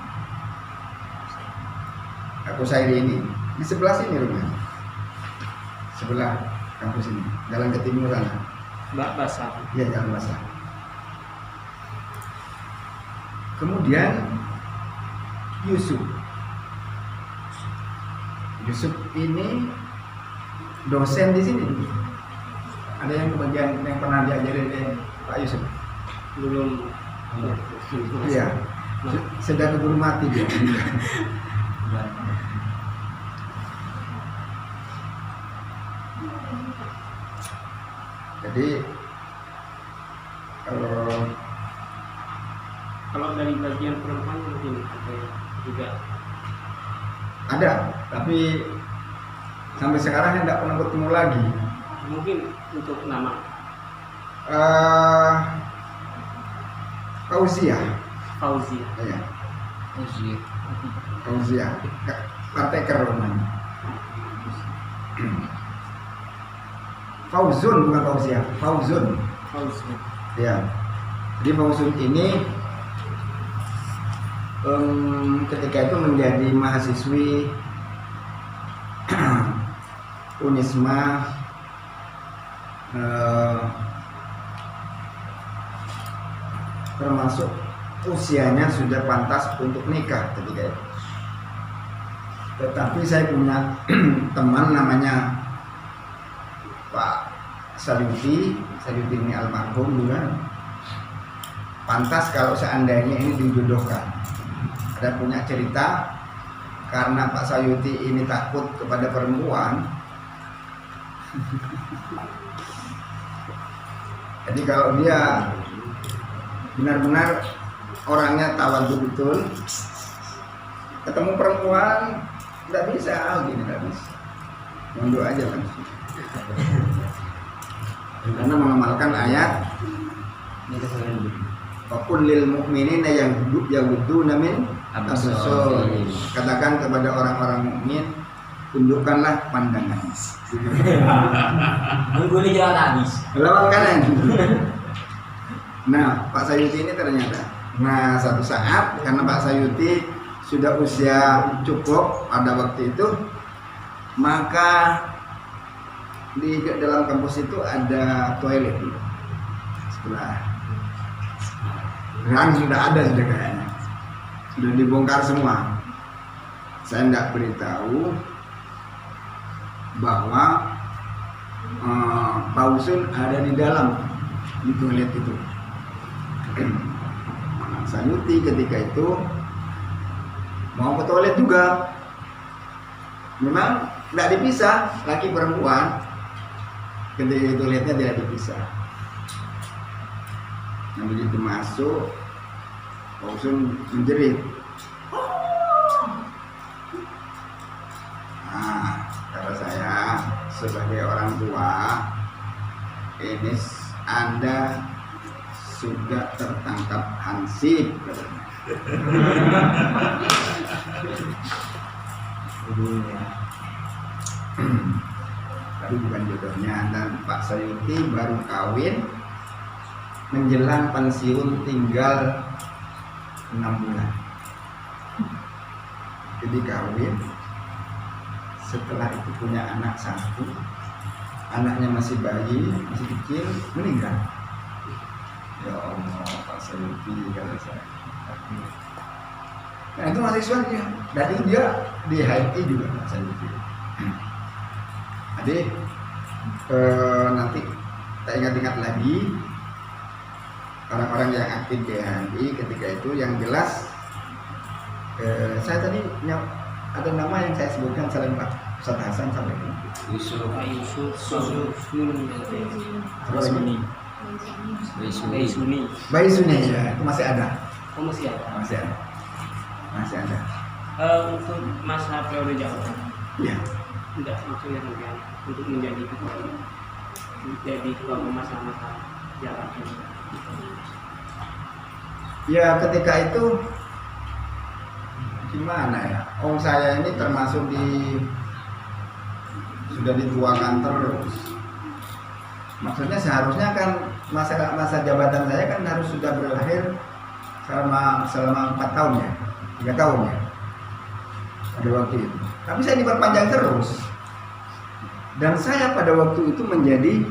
Pak Kusairi ini di sebelah sini rumahnya, sebelah kampus ini, jalan ke timur sana. Mbak Basah. Iya, jalan basah. Kemudian Yusuf ini dosen di sini. Ada yang kebagian yang pernah diajarin oleh Pak Yusuf? Belum. Iya. Sudah keburu mati dia. Jadi Kalau dari bagian perempuan mungkin ada juga. ada, tapi sampai sekarang tidak pernah bertemu lagi. Mungkin untuk nama Fauzia. Fauzia. Ya. Fauzia. Partai Keroman. Fauzun bukan Fauzia, Fauzun. Fauzia. Ya. Jadi Fauzun ini ketika itu menjadi mahasiswi Unisma termasuk usianya sudah pantas untuk nikah ketika itu. Tetapi saya punya teman namanya Pak Salyuti ini almarhum juga. Pantas kalau seandainya ini dijodohkan. Ada punya cerita karena Pak Salyuti ini takut kepada perempuan. Jadi kalau dia benar-benar orangnya tawadhu betul, ketemu perempuan nggak bisa, gini nggak bisa, mundur aja langsung. Karena mengamalkan ayat Fakul lil mu'minina yaghuddu min absarihim. Katakan kepada orang-orang mukmin, tundukkanlah pandangan. Nunggu ini jalan habis. Lawan kanan. Nah, Pak Salyuti ini ternyata. Nah, satu saat karena Pak Salyuti sudah usia cukup pada waktu itu, maka di dalam kampus itu ada toilet sebelah. Kan sudah ada sudah kayaknya. Sudah dibongkar semua. Saya tidak beritahu bahwa Pausun ada di dalam di toilet itu. Salyuti ketika itu mau ke toilet juga. Memang tidak dipisah laki perempuan. Ketika di toiletnya tidak dipisah. Nah, begitu masuk, Pausun menjerit. Nah, kata saya sebagai orang tua, ini Anda sudah tertangkap hansip. Tapi bukan jodohnya. Dan Pak Salyuti baru kawin, menjelang pensiun tinggal 6 bulan. Jadi kawin, setelah itu punya anak satu, anaknya masih bayi, masih kecil, meninggal. Ya Allah, Pak Salyuti kata saya. Nah itu mahasiswa dia, dari dia di HMI juga Pak Salyuti. Jadi nanti tak ingat-ingat lagi orang-orang yang aktif di HMI ketika itu, yang jelas saya tadi ada nama yang saya sebutkan selain Pak Ustaz Hasan sampai ini. Yusuf. Bayi Suni ya, itu masih ada. Oh, masih ada. Masih ada. Untuk masa periode Jawa. Iya. Tidak itu yang untuk menjadi ketua. Jadi ketua masalah-masalah jalan. Ya ketika itu gimana ya? Saya ini termasuk sudah dituakan terus. Maksudnya seharusnya kan masa jabatan saya kan harus sudah berakhir selama 4 tahun ya, 3 tahun ya pada waktu itu. Tapi saya diperpanjang terus. Dan saya pada waktu itu menjadi,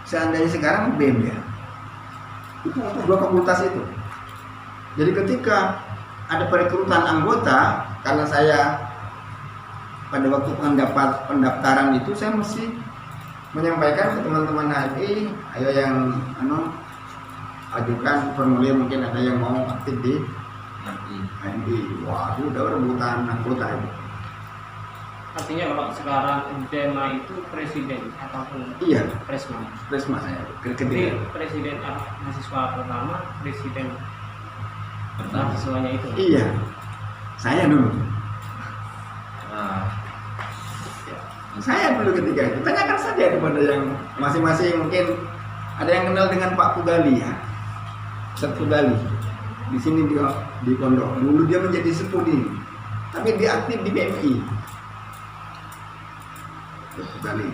seandainya sekarang BEM ya, itu untuk 2 fakultas itu. Jadi ketika ada perekrutan anggota, karena saya pada waktu pendaftaran itu saya mesti menyampaikan ke teman-teman HMI, ayo yang ajukan formulir, mungkin ada yang mau aktif di HMI. Wah, itu udah rebutan anggota itu. Artinya kalau sekarang DEMA itu presiden ataupun Iya, presma. presma saya Jadi ketiga. presiden mahasiswa pertama, presiden mahasiswanya itu. Iya, saya dulu. Saya dulu ketika itu. Tanyakan saja kepada yang masing-masing, mungkin ada yang kenal dengan Pak Pudali ya, Ustadz Pudali. Di sini di pondok. Dulu dia menjadi sepuh ini, tapi dia aktif di BMI. Ustadz Pudali.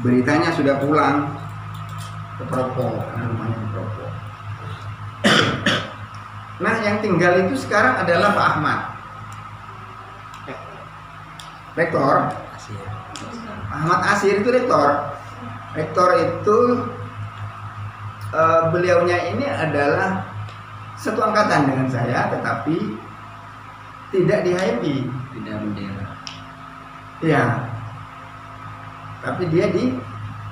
Beritanya sudah pulang ke Propo, karena rumahnya di Propo. Nah, yang tinggal itu sekarang adalah Pak Ahmad, rektor. Ahmad Asir itu rektor. Rektor itu beliaunya ini adalah satu angkatan dengan saya, tetapi tidak di HMI. Tidak bendera. Iya. Tapi dia di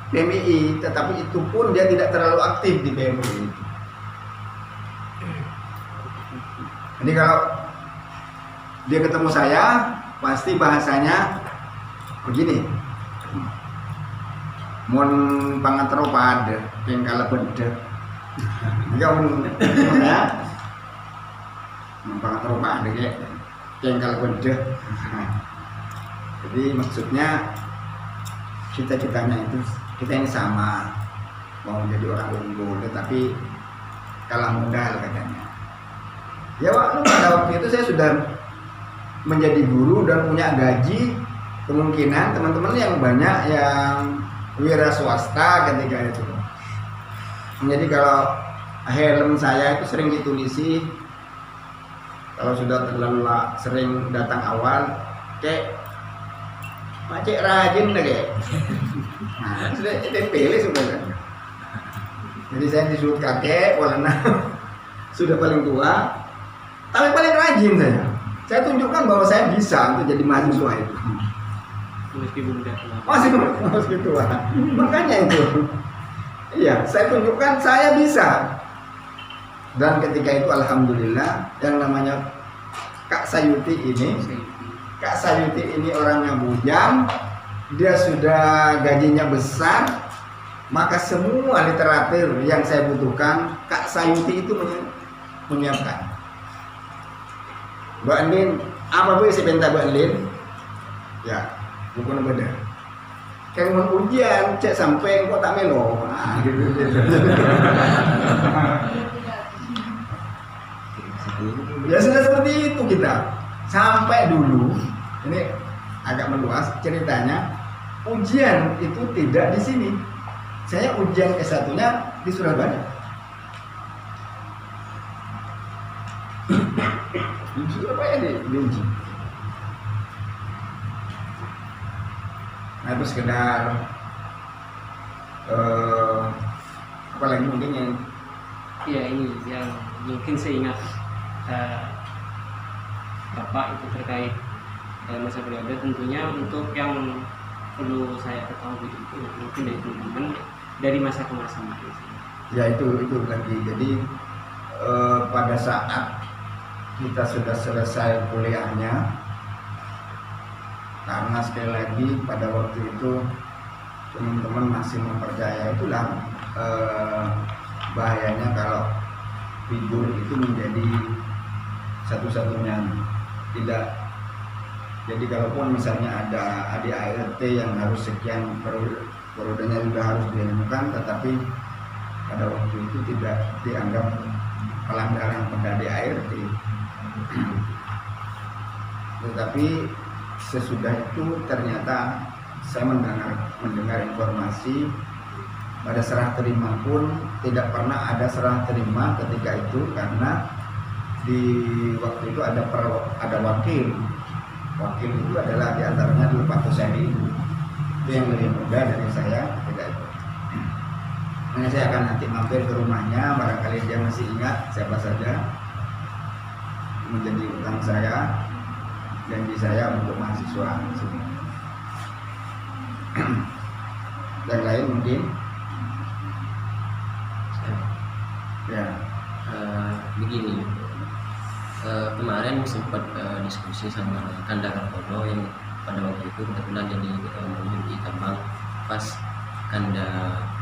PMI, tetapi itu pun dia tidak terlalu aktif di PMI. Jadi kalau dia ketemu saya, pasti bahasanya begini. Mun pangatero pada kengkala beda. Ya ya. Mun pangatero pada kengkala beda. Jadi maksudnya cita-citanya itu kita ini sama, mau menjadi orang unggul, tetapi kalah modal katanya. Ya pada waktu itu saya sudah menjadi guru dan punya gaji, kemungkinan teman-teman yang banyak yang wira swasta ketika itu. Jadi kalau helm saya itu sering ditulisi, kalau sudah terlalu sering datang awal, kayak macet rajin deh kayak. Nah, sudah tempel sebenarnya. Jadi saya disuruh kakek, warna sudah paling tua, tapi paling rajin saya. Saya tunjukkan bahwa saya bisa untuk jadi mahasiswa itu. Meskipun udah Masih tua. Makanya itu. Iya, saya tunjukkan saya bisa. Dan ketika itu alhamdulillah yang namanya Kak Sayuti ini orangnya bujang, dia sudah gajinya besar, maka semua literatur yang saya butuhkan Kak Sayuti itu menyiapkan. Mbak Andin, apa bu isi penta Mbak Andin? Ya, bukan beda. Kayak mau ujian, cek sampai kok tak melo. Nah, gitu. Ya sudah seperti itu kita. Sampai dulu, ini agak meluas ceritanya. Ujian itu tidak di sini. Saya ujian S1-nya di Surabaya. Di Surabaya diuji. Nah itu sekedar apa lagi mungkin yang ini yang mungkin saya ingat Bapak itu terkait masa periode. Tentunya untuk yang perlu saya ketahui itu mungkin dari teman-teman dari masa ke masa mungkin. ya itu lagi. Jadi pada saat kita sudah selesai kuliahnya, karena sekali lagi pada waktu itu teman-teman masih mempercaya, itulah bahayanya kalau figur itu menjadi satu-satunya. Tidak. Jadi kalaupun misalnya ada ADART yang harus sekian periodenya juga harus dilakukan, tetapi pada waktu itu tidak dianggap pelanggaran pada ADART. Tetapi sesudah itu ternyata saya mendengar informasi pada serah terima pun tidak pernah ada serah terima ketika itu, karena di waktu itu ada wakil itu adalah diantaranya dulu Pak Kusedi, itu yang lebih muda dari saya ketika itu. Makanya saya akan nanti mampir ke rumahnya, barangkali dia masih ingat siapa saja menjadi utang saya, janji saya untuk mahasiswa. Yang lain mungkin ya. Begini, kemarin sempat diskusi sama Kanda Kartono yang pada waktu itu kebetulan jadi ketua umum di Tambang pas Kanda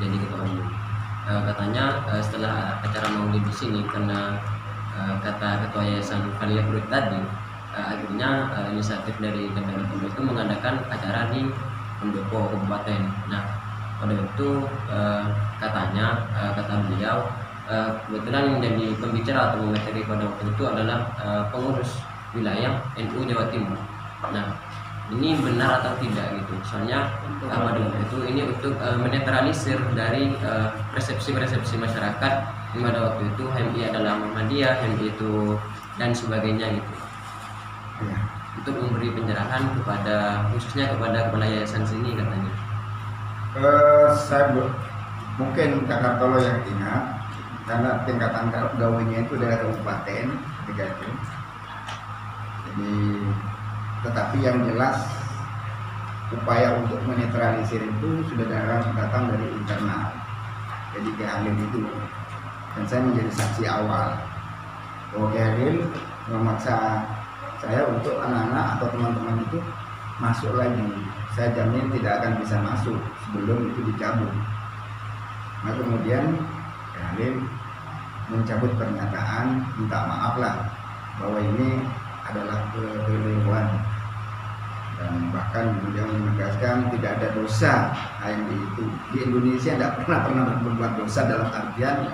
jadi ketua umum. Katanya setelah acara maulid di sini, karena kata ketua yayasan Valia Fruit tadi, akhirnya inisiatif dari Kanda Kartono itu mengadakan acara di pendopo kabupaten. Nah, pada waktu katanya kata beliau, kebetulan yang jadi pembicara atau materi pada waktu itu adalah pengurus wilayah NU Jawa Timur. Nah, ini benar atau tidak gitu? Soalnya pada waktu itu ini untuk menetralisir dari persepsi masyarakat yang pada waktu itu HMI adalah Muhammadiyah, HMI itu dan sebagainya gitu. Ya. Untuk memberi pencerahan kepada khususnya kepada kepala yayasan sini katanya. Saya mungkin Kak Kartolo yang ingat, karena tingkatan gawinya itu dari kabupaten ketika itu. Jadi, tetapi yang jelas upaya untuk menetralisir itu sudah datang dari internal. Jadi Ki Halil itu, dan saya menjadi saksi awal bahwa Ki Halil memaksa saya untuk anak-anak atau teman-teman itu masuk lagi. Saya jamin tidak akan bisa masuk sebelum itu dicabut. Nah, kemudian Ki Halil mencabut pernyataan, minta maaf lah bahwa ini adalah kekeliruan, dan bahkan beliau menegaskan tidak ada dosa HMI itu di Indonesia, tidak pernah berbuat dosa dalam artian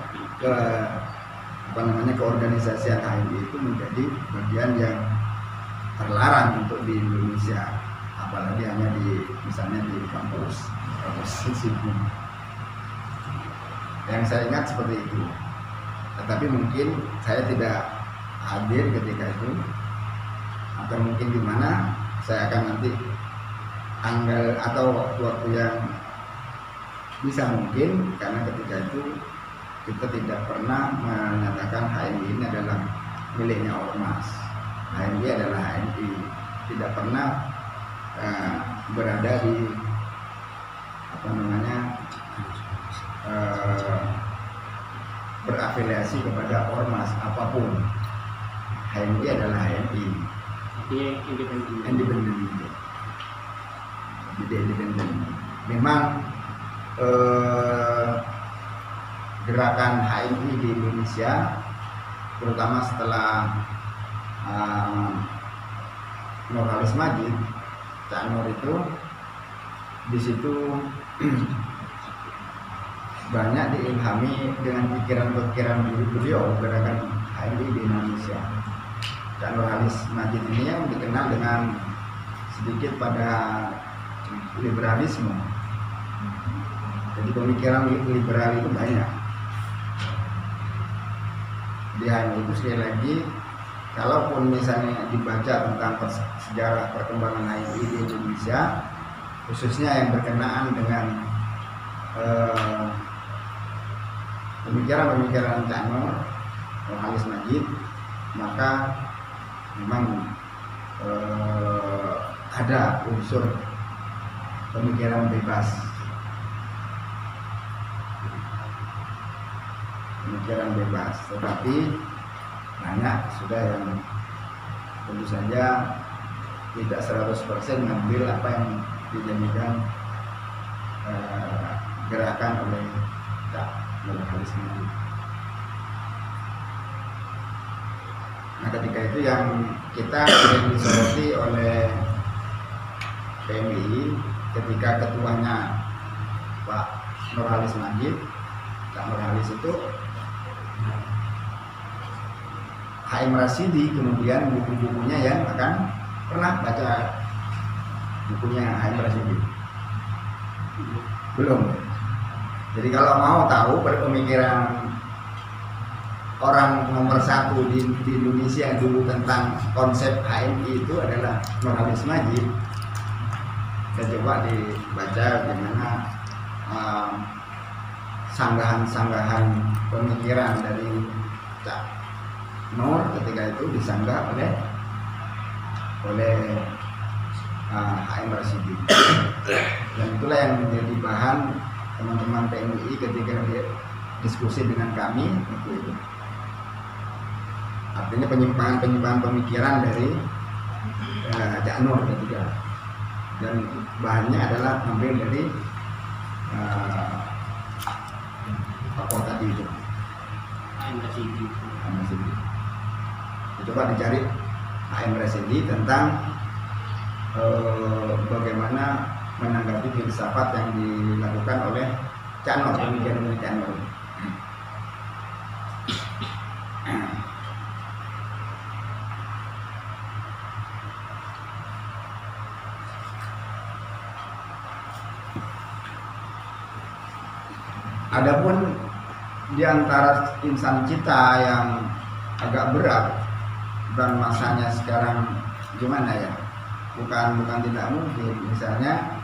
keorganisasian HMI itu menjadi bagian yang terlarang untuk di Indonesia, apalagi hanya misalnya di kampus sipil. Yang saya ingat seperti itu. Tetapi mungkin saya tidak hadir ketika itu, atau mungkin di mana saya akan nanti tanggal atau waktu yang bisa mungkin, karena ketika itu kita tidak pernah menyatakan HMI ini adalah miliknya ormas. HMI adalah HMI, tidak pernah berada di berafiliasi kepada ormas apapun. HMI adalah HMI. Dia independen. Jadi independen. Memang gerakan HMI di Indonesia, terutama setelah Nurhalis Majid, Cak Nur itu di situ banyak diilhami dengan pikiran-pikiran beliau gerakan HMI di Indonesia. Cak Nurhalis Majid ini yang dikenal dengan sedikit pada liberalisme. Jadi pemikiran liberal itu banyak. Di HMI itu sekali lagi, kalaupun misalnya dibaca tentang sejarah perkembangan HMI di Indonesia, khususnya yang berkenaan dengan pemikiran Cak Nur, Nurhalis Majid, maka memang ada unsur pemikiran bebas, tetapi banyak sudah yang tentu saja tidak 100% mengambil apa yang dijadikan gerakan oleh Cak Nurhalis Majid. Nah, ketika itu yang kita ingin disoroti oleh PMI ketika ketuanya Pak Nurhalis Majid, Cak Nurhalis itu HM Rasidi, kemudian buku-bukunya yang akan pernah baca bukunya HM Rasidi. Belum. Jadi kalau mau tahu pemikiran orang nomor satu di Indonesia dulu tentang konsep HMI itu adalah Nurhalis Majid, saya coba dibaca bagaimana sanggahan-sanggahan pemikiran dari Cak Nur ketika itu disanggah oleh HM Rashidi, dan itulah yang menjadi bahan teman-teman PMI ketika dia diskusi dengan kami waktu itu. Artinya penyimpangan pemikiran dari Cak Nur ketika, dan bahannya adalah ambil dari tokoh tadi itu HM Rashidi. Coba dicari HM Rashidi tentang bagaimana menanggapi filsafat yang dilakukan oleh Cak Nur, pemikiran dari Cak Nur. Adapun di antara insan kita yang agak berat dan masanya sekarang gimana ya? Bukan tidak mungkin. Misalnya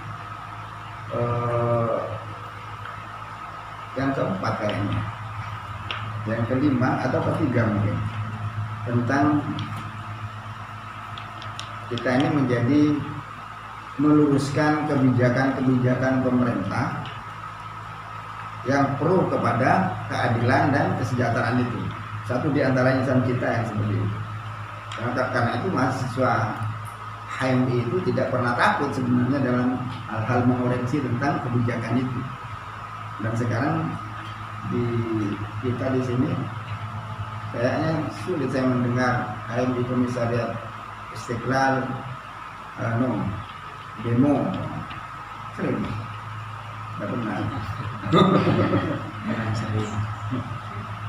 yang keempat kayaknya, yang kelima atau ketiga mungkin, tentang kita ini menjadi meluruskan kebijakan pemerintah yang pro kepada keadilan dan kesejahteraan itu. Satu di antara insan kita yang seperti itu. Karena itu mahasiswa HMI itu tidak pernah takut sebenarnya dalam hal-hal mengoreksi tentang kebijakan itu. Dan sekarang kita di sini kayaknya sulit saya mendengar HMI Komisariat Istiqlal demo sering. Tidak pernah.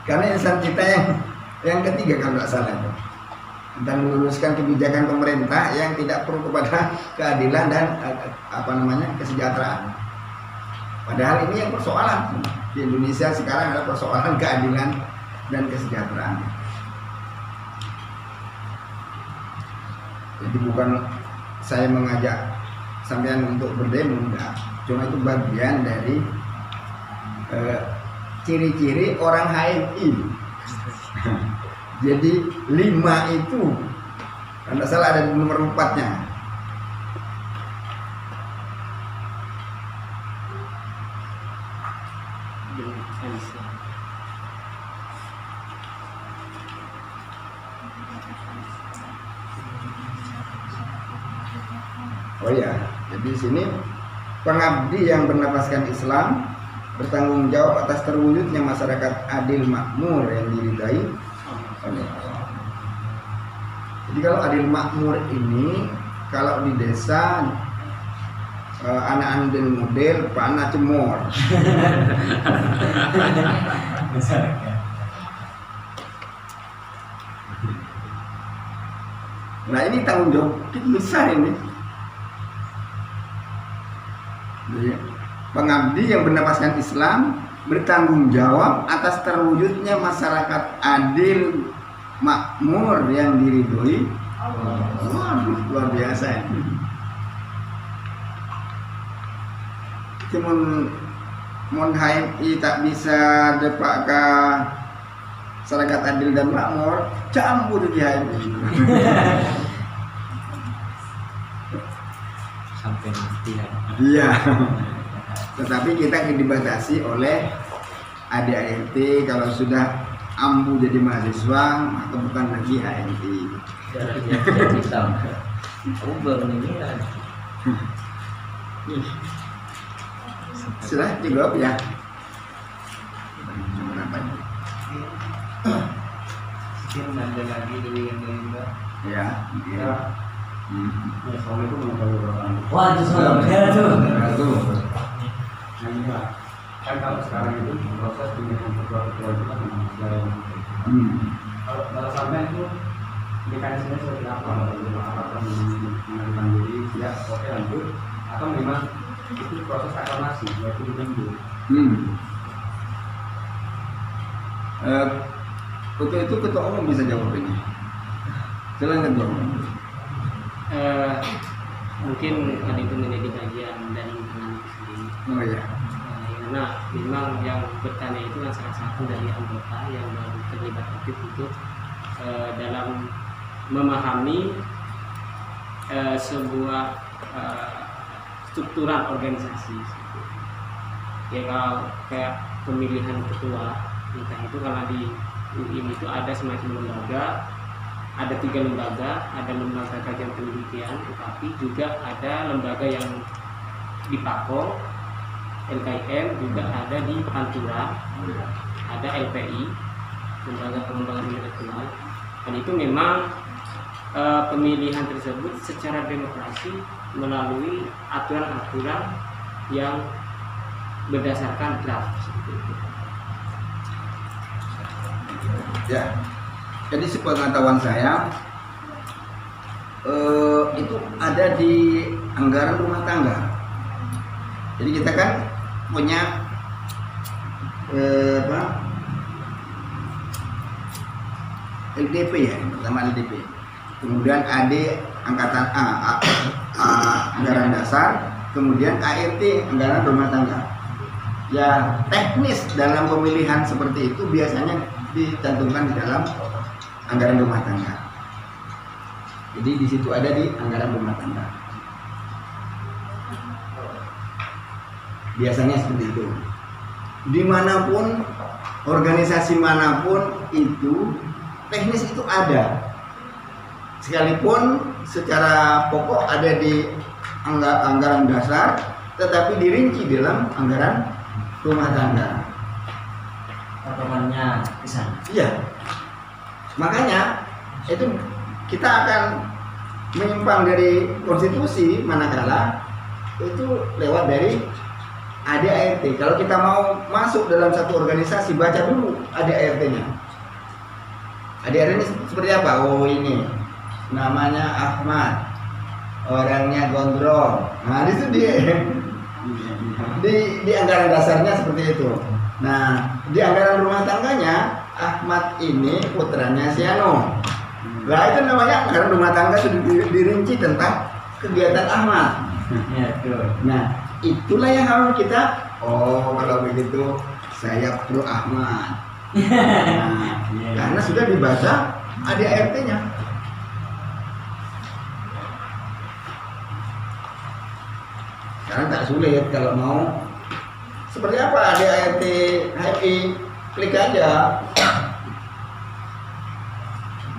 Karena insan kita yang ketiga kalau nggak salah itu, dan meluruskan kebijakan pemerintah yang tidak pro kepada keadilan dan kesejahteraan. Padahal ini yang persoalan di Indonesia sekarang adalah persoalan keadilan dan kesejahteraan. Jadi bukan saya mengajak sampean untuk berdemo, enggak. Cuma itu bagian dari ciri-ciri orang HMI. Jadi 5 itu, kalau tidak salah ada di nomor 4-nya. Oh ya, jadi di sini pengabdi yang bernapaskan Islam bertanggung jawab atas terwujudnya masyarakat adil makmur yang diridai oleh Allah. Jadi kalau adil makmur ini, kalau di desa anak andeng model panah cemor. Nah ini tanggung jawab besar ini. Pengabdi yang bernapaskan Islam bertanggung jawab atas terwujudnya masyarakat adil makmur yang diridhoi. Waduh, luar biasa ini. Cuman HMI tak bisa depak ke masyarakat adil dan makmur, campur di HMI. Sampai mati ya. Iya. Tetapi kita dibatasi oleh ADART. Kalau sudah ambu jadi mahasiswa maka bukan lagi HMI. Jaraknya hitam. Uber ini kan. Sudah cukup ya. Berapa ini? Sekian ada lagi dari yang lain. Ya. Assalamualaikum warahmatullahi wabarakatuh. Waduh, Nah ini Pak, kan kalau sekarang itu proses pemilihan ketua itu kan memang sudah kalau sampai itu mekanismenya seperti apa? Apakah mengajukan diri ya oke lanjut atau memang itu proses aklamasi yaitu dibentuk. Untuk itu ketua umum bisa jawab ini. Silakan ketua umum. Mungkin hal itu menjadi bagian dari internal itu sendiri. Oh ya. Karena memang yang bertanya itu kan salah satu dari anggota yang baru terlibat aktif untuk dalam memahami sebuah strukturan organisasi. Ya kalau kayak pemilihan ketua, entah itu karena di UIN itu ada semacam lembaga, ada 3 lembaga, ada lembaga kajian penelitian, tetapi juga ada lembaga yang di Pako, LKIM, juga ada di Pantura, ada LPI, lembaga pengembangan intelektual. Dan itu memang pemilihan tersebut secara demokrasi melalui aturan-aturan yang berdasarkan draft. Ya. Jadi sepengetahuan saya itu ada di anggaran rumah tangga. Jadi kita kan punya LDP ya, pertama LDP. Kemudian AD angkatan anggaran dasar, kemudian ART anggaran rumah tangga. Ya, teknis dalam pemilihan seperti itu biasanya dicantumkan di dalam anggaran rumah tangga. Jadi di situ ada di anggaran rumah tangga. Biasanya seperti itu. Dimanapun, organisasi manapun itu teknis itu ada. Sekalipun secara pokok ada di anggaran dasar, tetapi dirinci dalam anggaran rumah tangga. Potongannya ke sana. Iya. Makanya itu kita akan menyimpang dari konstitusi manakala itu lewat dari ADART. Kalau kita mau masuk dalam satu organisasi, baca dulu ADART-nya. ADART ini seperti apa? Oh, ini namanya Ahmad, orangnya gondrong. Nah, itu di anggaran dasarnya seperti itu. Nah, di anggaran rumah tangganya Ahmad ini putranya Siano. Nah, itu namanya anggaran rumah tangga sudah dirinci tentang kegiatan Ahmad. Ya, betul. Nah, itulah yang harus kita. Oh, kalau begitu saya pro Ahmad. Nah, karena sudah dibaca ADART-nya. Sekarang tak sulit kalau mau. Seperti apa ADART HI, klik aja.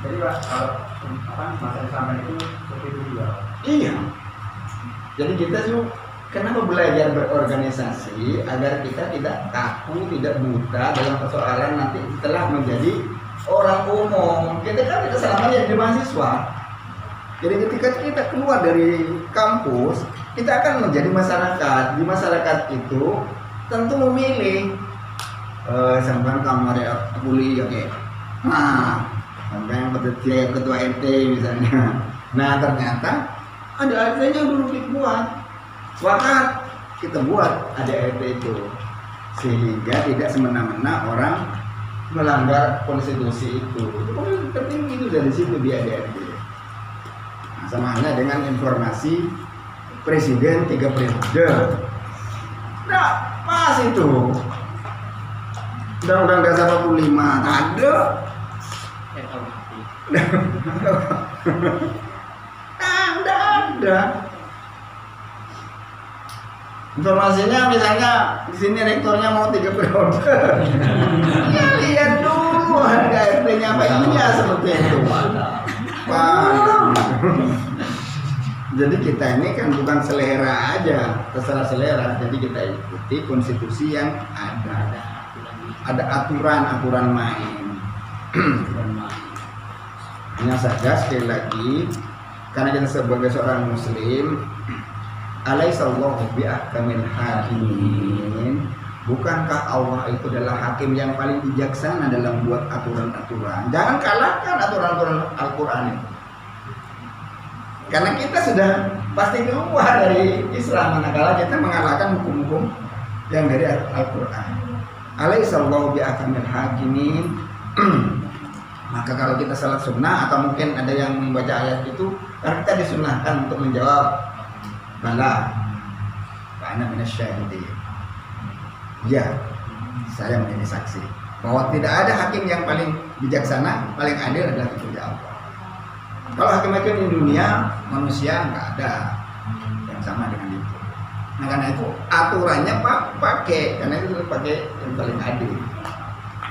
Jadi Pak, kalau masa SMA itu seperti itu juga. Iya. Jadi kita tuh kenapa belajar berorganisasi agar kita tidak kaku, tidak buta dalam persoalan nanti setelah menjadi orang umum. Kita kan tidak selamanya jadi mahasiswa. Jadi ketika kita keluar dari kampus, kita akan menjadi masyarakat. Di masyarakat itu tentu memilih sampai kamar kuliah kayak. Nah, sampai yang ketua RT misalnya. Nah, ternyata ada ART-nya dulu dibuat. Sepakat kita buat ada ART itu sehingga tidak semena-mena orang melanggar konstitusi itu. Itu paling penting itu dari situ dia ART. Nah, sama halnya dengan informasi presiden 3 periode. Nah, pas itu. Undang-Undang Dasar 45 ada. Ada. Informasinya misalnya di sini rektornya mau 3 periode. Ya lihat dulu harga RT-nya apa iya seperti itu. Jadi kita ini kan bukan selera aja, terserah selera. Jadi kita ikuti konstitusi yang ada. Ada aturan main. Hanya saja sekali lagi, karena kita sebagai seorang muslim, alaihissallahu biahkamil hakimin. Bukankah Allah itu adalah hakim yang paling bijaksana dalam buat aturan-aturan? Jangan kalahkan aturan-aturan Al-Quran itu. Karena kita sudah pasti keluar dari Islam manakala kita mengalahkan hukum-hukum yang dari Al-Quran. Alaihissallahu bi'akamil hakimin. Maka kalau kita salat sunnah atau mungkin ada yang membaca ayat itu, karena kita disunnahkan untuk menjawab bala, karena minasyahidin. Ya, saya menjadi saksi bahwa tidak ada hakim yang paling bijaksana, paling adil adalah itu Allah. Kalau hakim-hakim di dunia manusia nggak ada yang sama dengan itu. Nah karena itu aturannya pakai, karena itu pakai yang paling adil.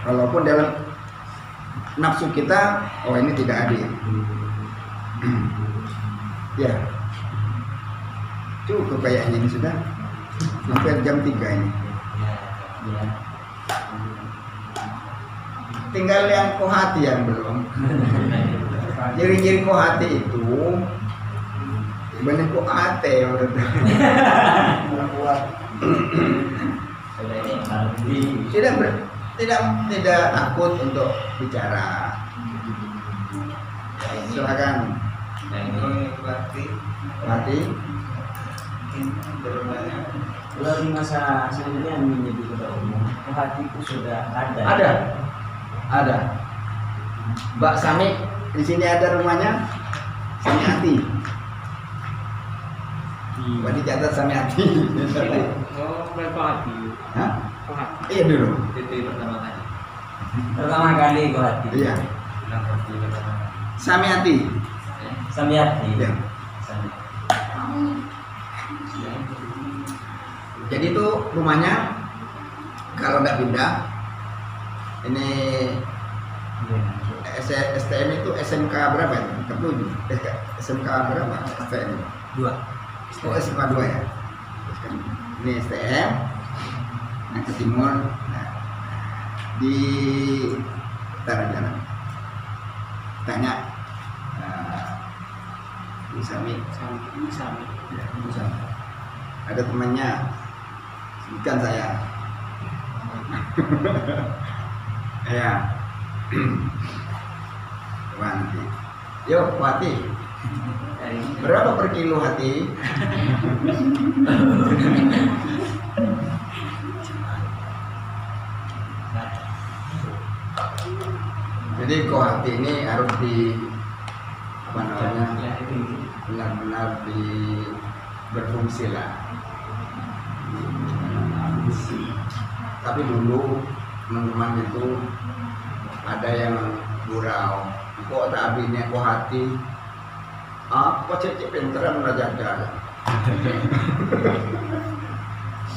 Walaupun dalam nafsu kita, oh ini tidak adil. Ya, cukup kayaknya ini sudah sampai jam 3 ini. Tinggal yang kohati yang belum. Ciri-ciri kohati itu sebenarnya kohate tidak takut untuk bicara. Silakan. Kohati. Kalau di masa sebenarnya menjadi ketua umum, kohati itu sudah ada. Ada. Mbak Sami di sini ada rumahnya Samiati. Mbak dicatat Samiati. Oh, berapa hati? Hah? Oh, hati. Iya dulu. Itu pertama kali. Pertama kali kohati. Iya. Samiati. Samiati. Iya. Jadi itu rumahnya kalau nggak pindah ini STM itu SMK berapa ya? Ketujuh. SMK berapa? STM 2. Oh SMK 2 ya. Ini STM. Nah ke timur. Nah, di utara jalan. Tanya. Di Sami. Sami. Ya, di Sami. Ada temannya. Bukan saya. Ya. Coba nanti. Yuk, hati. Berapa per kilo hati? Jadi hati ini harus di apa namanya? Benar-benar di berfungsi lah. Tapi dulu teman-teman itu ada yang gurau, kok tabinya kok hati apa cecek pinteran rajaga.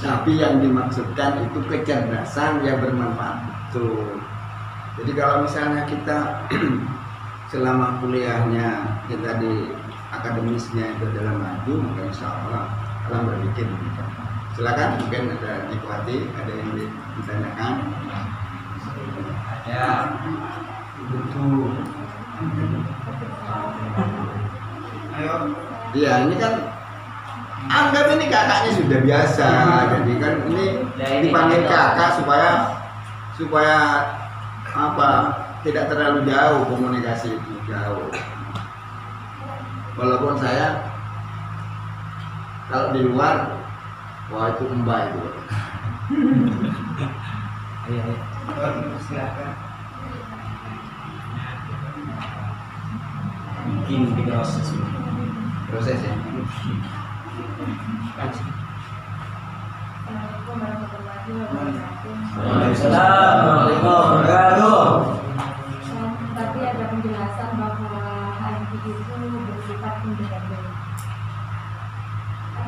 Tapi yang dimaksudkan itu kecerdasan yang bermanfaat betul. Jadi kalau misalnya kita selama kuliahnya kita di akademisnya itu dalam maju, maka insya Allah alam berpikir begitu. Silakan, mungkin ada Ibu Hati, ada yang ditanyakan. Ya, betul. Ayo. Iya, ini kan anggap ini kakaknya sudah biasa, jadi kan ini dipanggil kakak supaya apa? Tidak terlalu jauh komunikasi itu jauh. Walaupun saya kalau di luar, wah itu mbak itu. Ayo. Silakan. Mungkin di proses. Proses ya. Assalamualaikum warahmatullahi wabarakatuh. Waalaikumsalam warahmatullahi wabarakatuh. Tadi ada penjelasan bahwa HMI itu bersifat independen.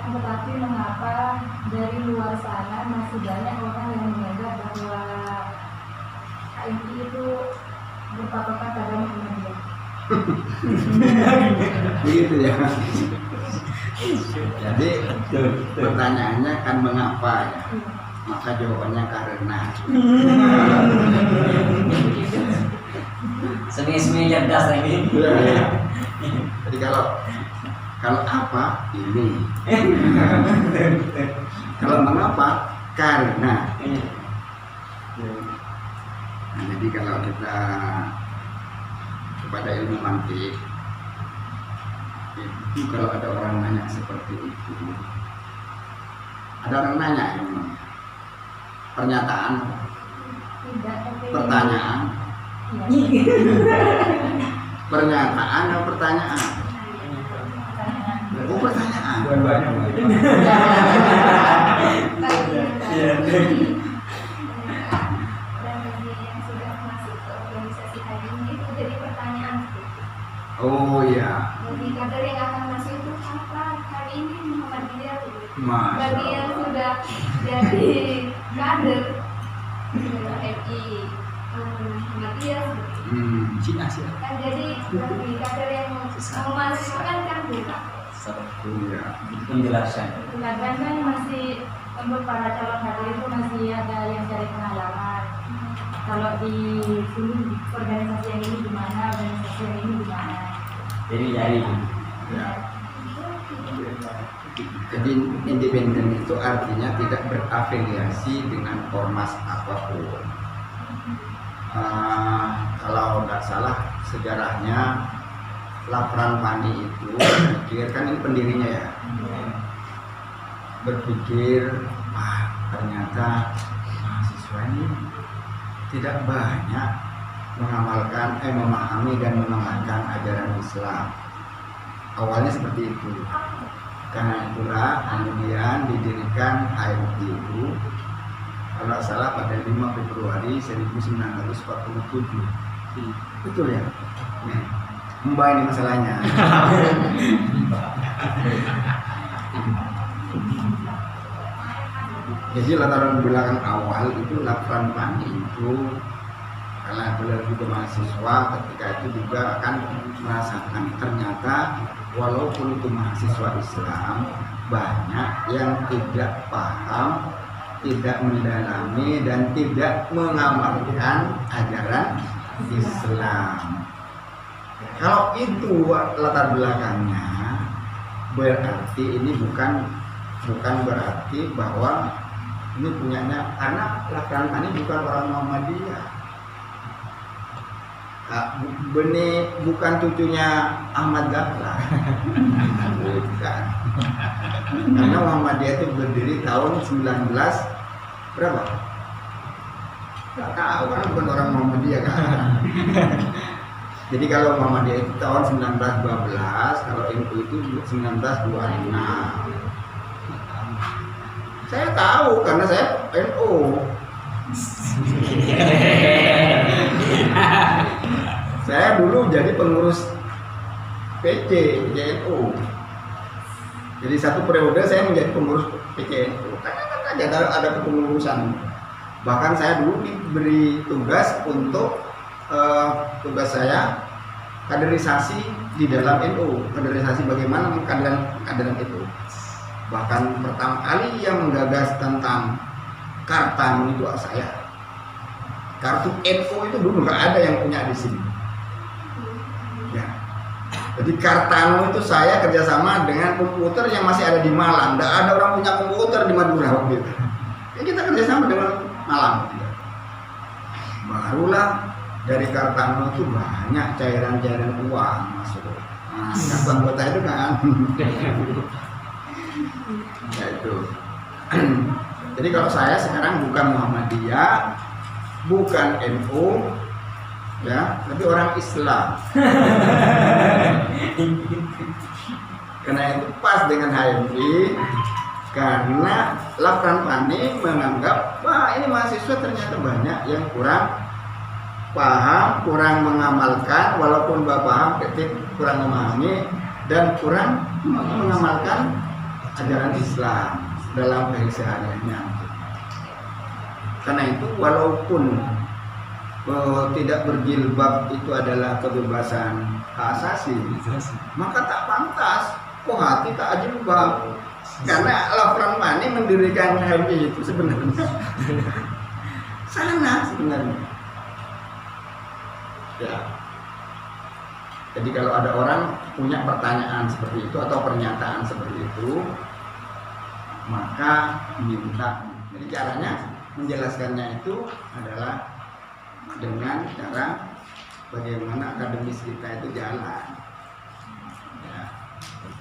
Tetapi mengapa dari luar sana masih banyak orang yang menganggap bahwa HMI itu berpatokan pada Muhammadiyah? Begitu ya. Jadi pertanyaannya kan mengapa ya? Maka jawabannya karena. Semi-semi cerdas lagi. Jadi kalau apa ini? Kalau mengapa karena. Nah, jadi kalau kita kepada ilmu mantik Itu kalau ada orang nanya seperti itu, ada orang nanya emang pernyataan, Tidak, tapi pertanyaan, Iya. pernyataan atau pertanyaan? Oh, pertanyaan. Dua-duanya. Iya. Dan bagi yang sudah masuk ke organisasi HMI itu jadi pertanyaan. Oh iya, Bagi kader yang akan masuk itu apa hari ini Muhammadiyah? Masya Bagi yang Allah. sudah jadi kader HMI Muhammadiyah kan jadi bagi kader yang mau memasukkan kan bukan. Iya. Penjelasan. Kadang kan masih untuk para calon kader itu masih ada yang cari pengalaman. Kalau di sini organisasi yang ini gimana, organisasi yang ini gimana. Jadi dari Ya. Jadi independen itu artinya tidak berafiliasi dengan ormas apapun. Kalau tidak salah sejarahnya Lapran Pani itu berpikir, kan ini pendirinya ya, berpikir ternyata mahasiswa ini tidak banyak memahami dan mengamalkan ajaran Islam. Awalnya seperti itu. Karena itulah kemudian didirikan HMI itu, kalau tidak salah pada 5 Februari 1947. Betul ya? Nih, Mbak ini masalahnya. Jadi latar belakang awal itu Lapran Pani itu karena beliau juga mahasiswa, ketika itu juga akan merasakan ternyata walaupun itu mahasiswa Islam banyak yang tidak paham, tidak mendalami dan tidak mengamalkan ajaran Islam. Kalau itu latar belakangnya, berarti ini bukan berarti bahwa ini punyanya, karena Lapran Pani bukan orang Muhammadiyah. Benih bukan cucunya Ahmad Dahlan. Bukan. Karena Muhammadiyah itu berdiri tahun 19 berapa? Gak tahu, karena bukan orang Muhammadiyah kan. Jadi kalau Muhammadiyah itu tahun 1912, kalau NU itu 1926. Saya tahu karena saya NU. Saya dulu jadi pengurus PCNU. Jadi satu periode saya menjadi pengurus PCNU. Karena kan ada kepengurusan. Bahkan saya dulu diberi tugas untuk tugas saya kaderisasi di dalam NU. Kaderisasi bagaimana kaderan itu. Bahkan pertama kali yang menggagas tentang Kartanu itu saya. Kartu NU itu dulu nggak ada yang punya di sini. Ya. Jadi Kartanu itu saya kerjasama dengan komputer yang masih ada di Malang. Nggak ada orang punya komputer di Madura waktu itu. Ya, kita kerjasama dengan Malang. Barulah dari Kartanu itu banyak cairan-cairan uang masuk. Nah, anggota itu kan. Ya itu. Jadi kalau saya sekarang bukan Muhammadiyah, bukan NU, ya, tapi orang Islam. Karena itu pas dengan HMI, karena Lapran Pani menganggap, wah ini mahasiswa ternyata banyak yang kurang paham, kurang mengamalkan, walaupun paham, kurang memahami dan kurang mengamalkan ajaran Islam dalam kesehariannya. Karena itu walaupun tidak berjilbab itu adalah kebebasan hak asasi, maka tak pantas kok hati tak jilbab. Karena Lapran Pani mendirikan HMI itu sebenarnya sana sebenarnya. Ya. Jadi kalau ada orang punya pertanyaan seperti itu atau pernyataan seperti itu, maka minta. Jadi caranya menjelaskannya itu adalah dengan cara bagaimana akademis kita itu jalan. Ya.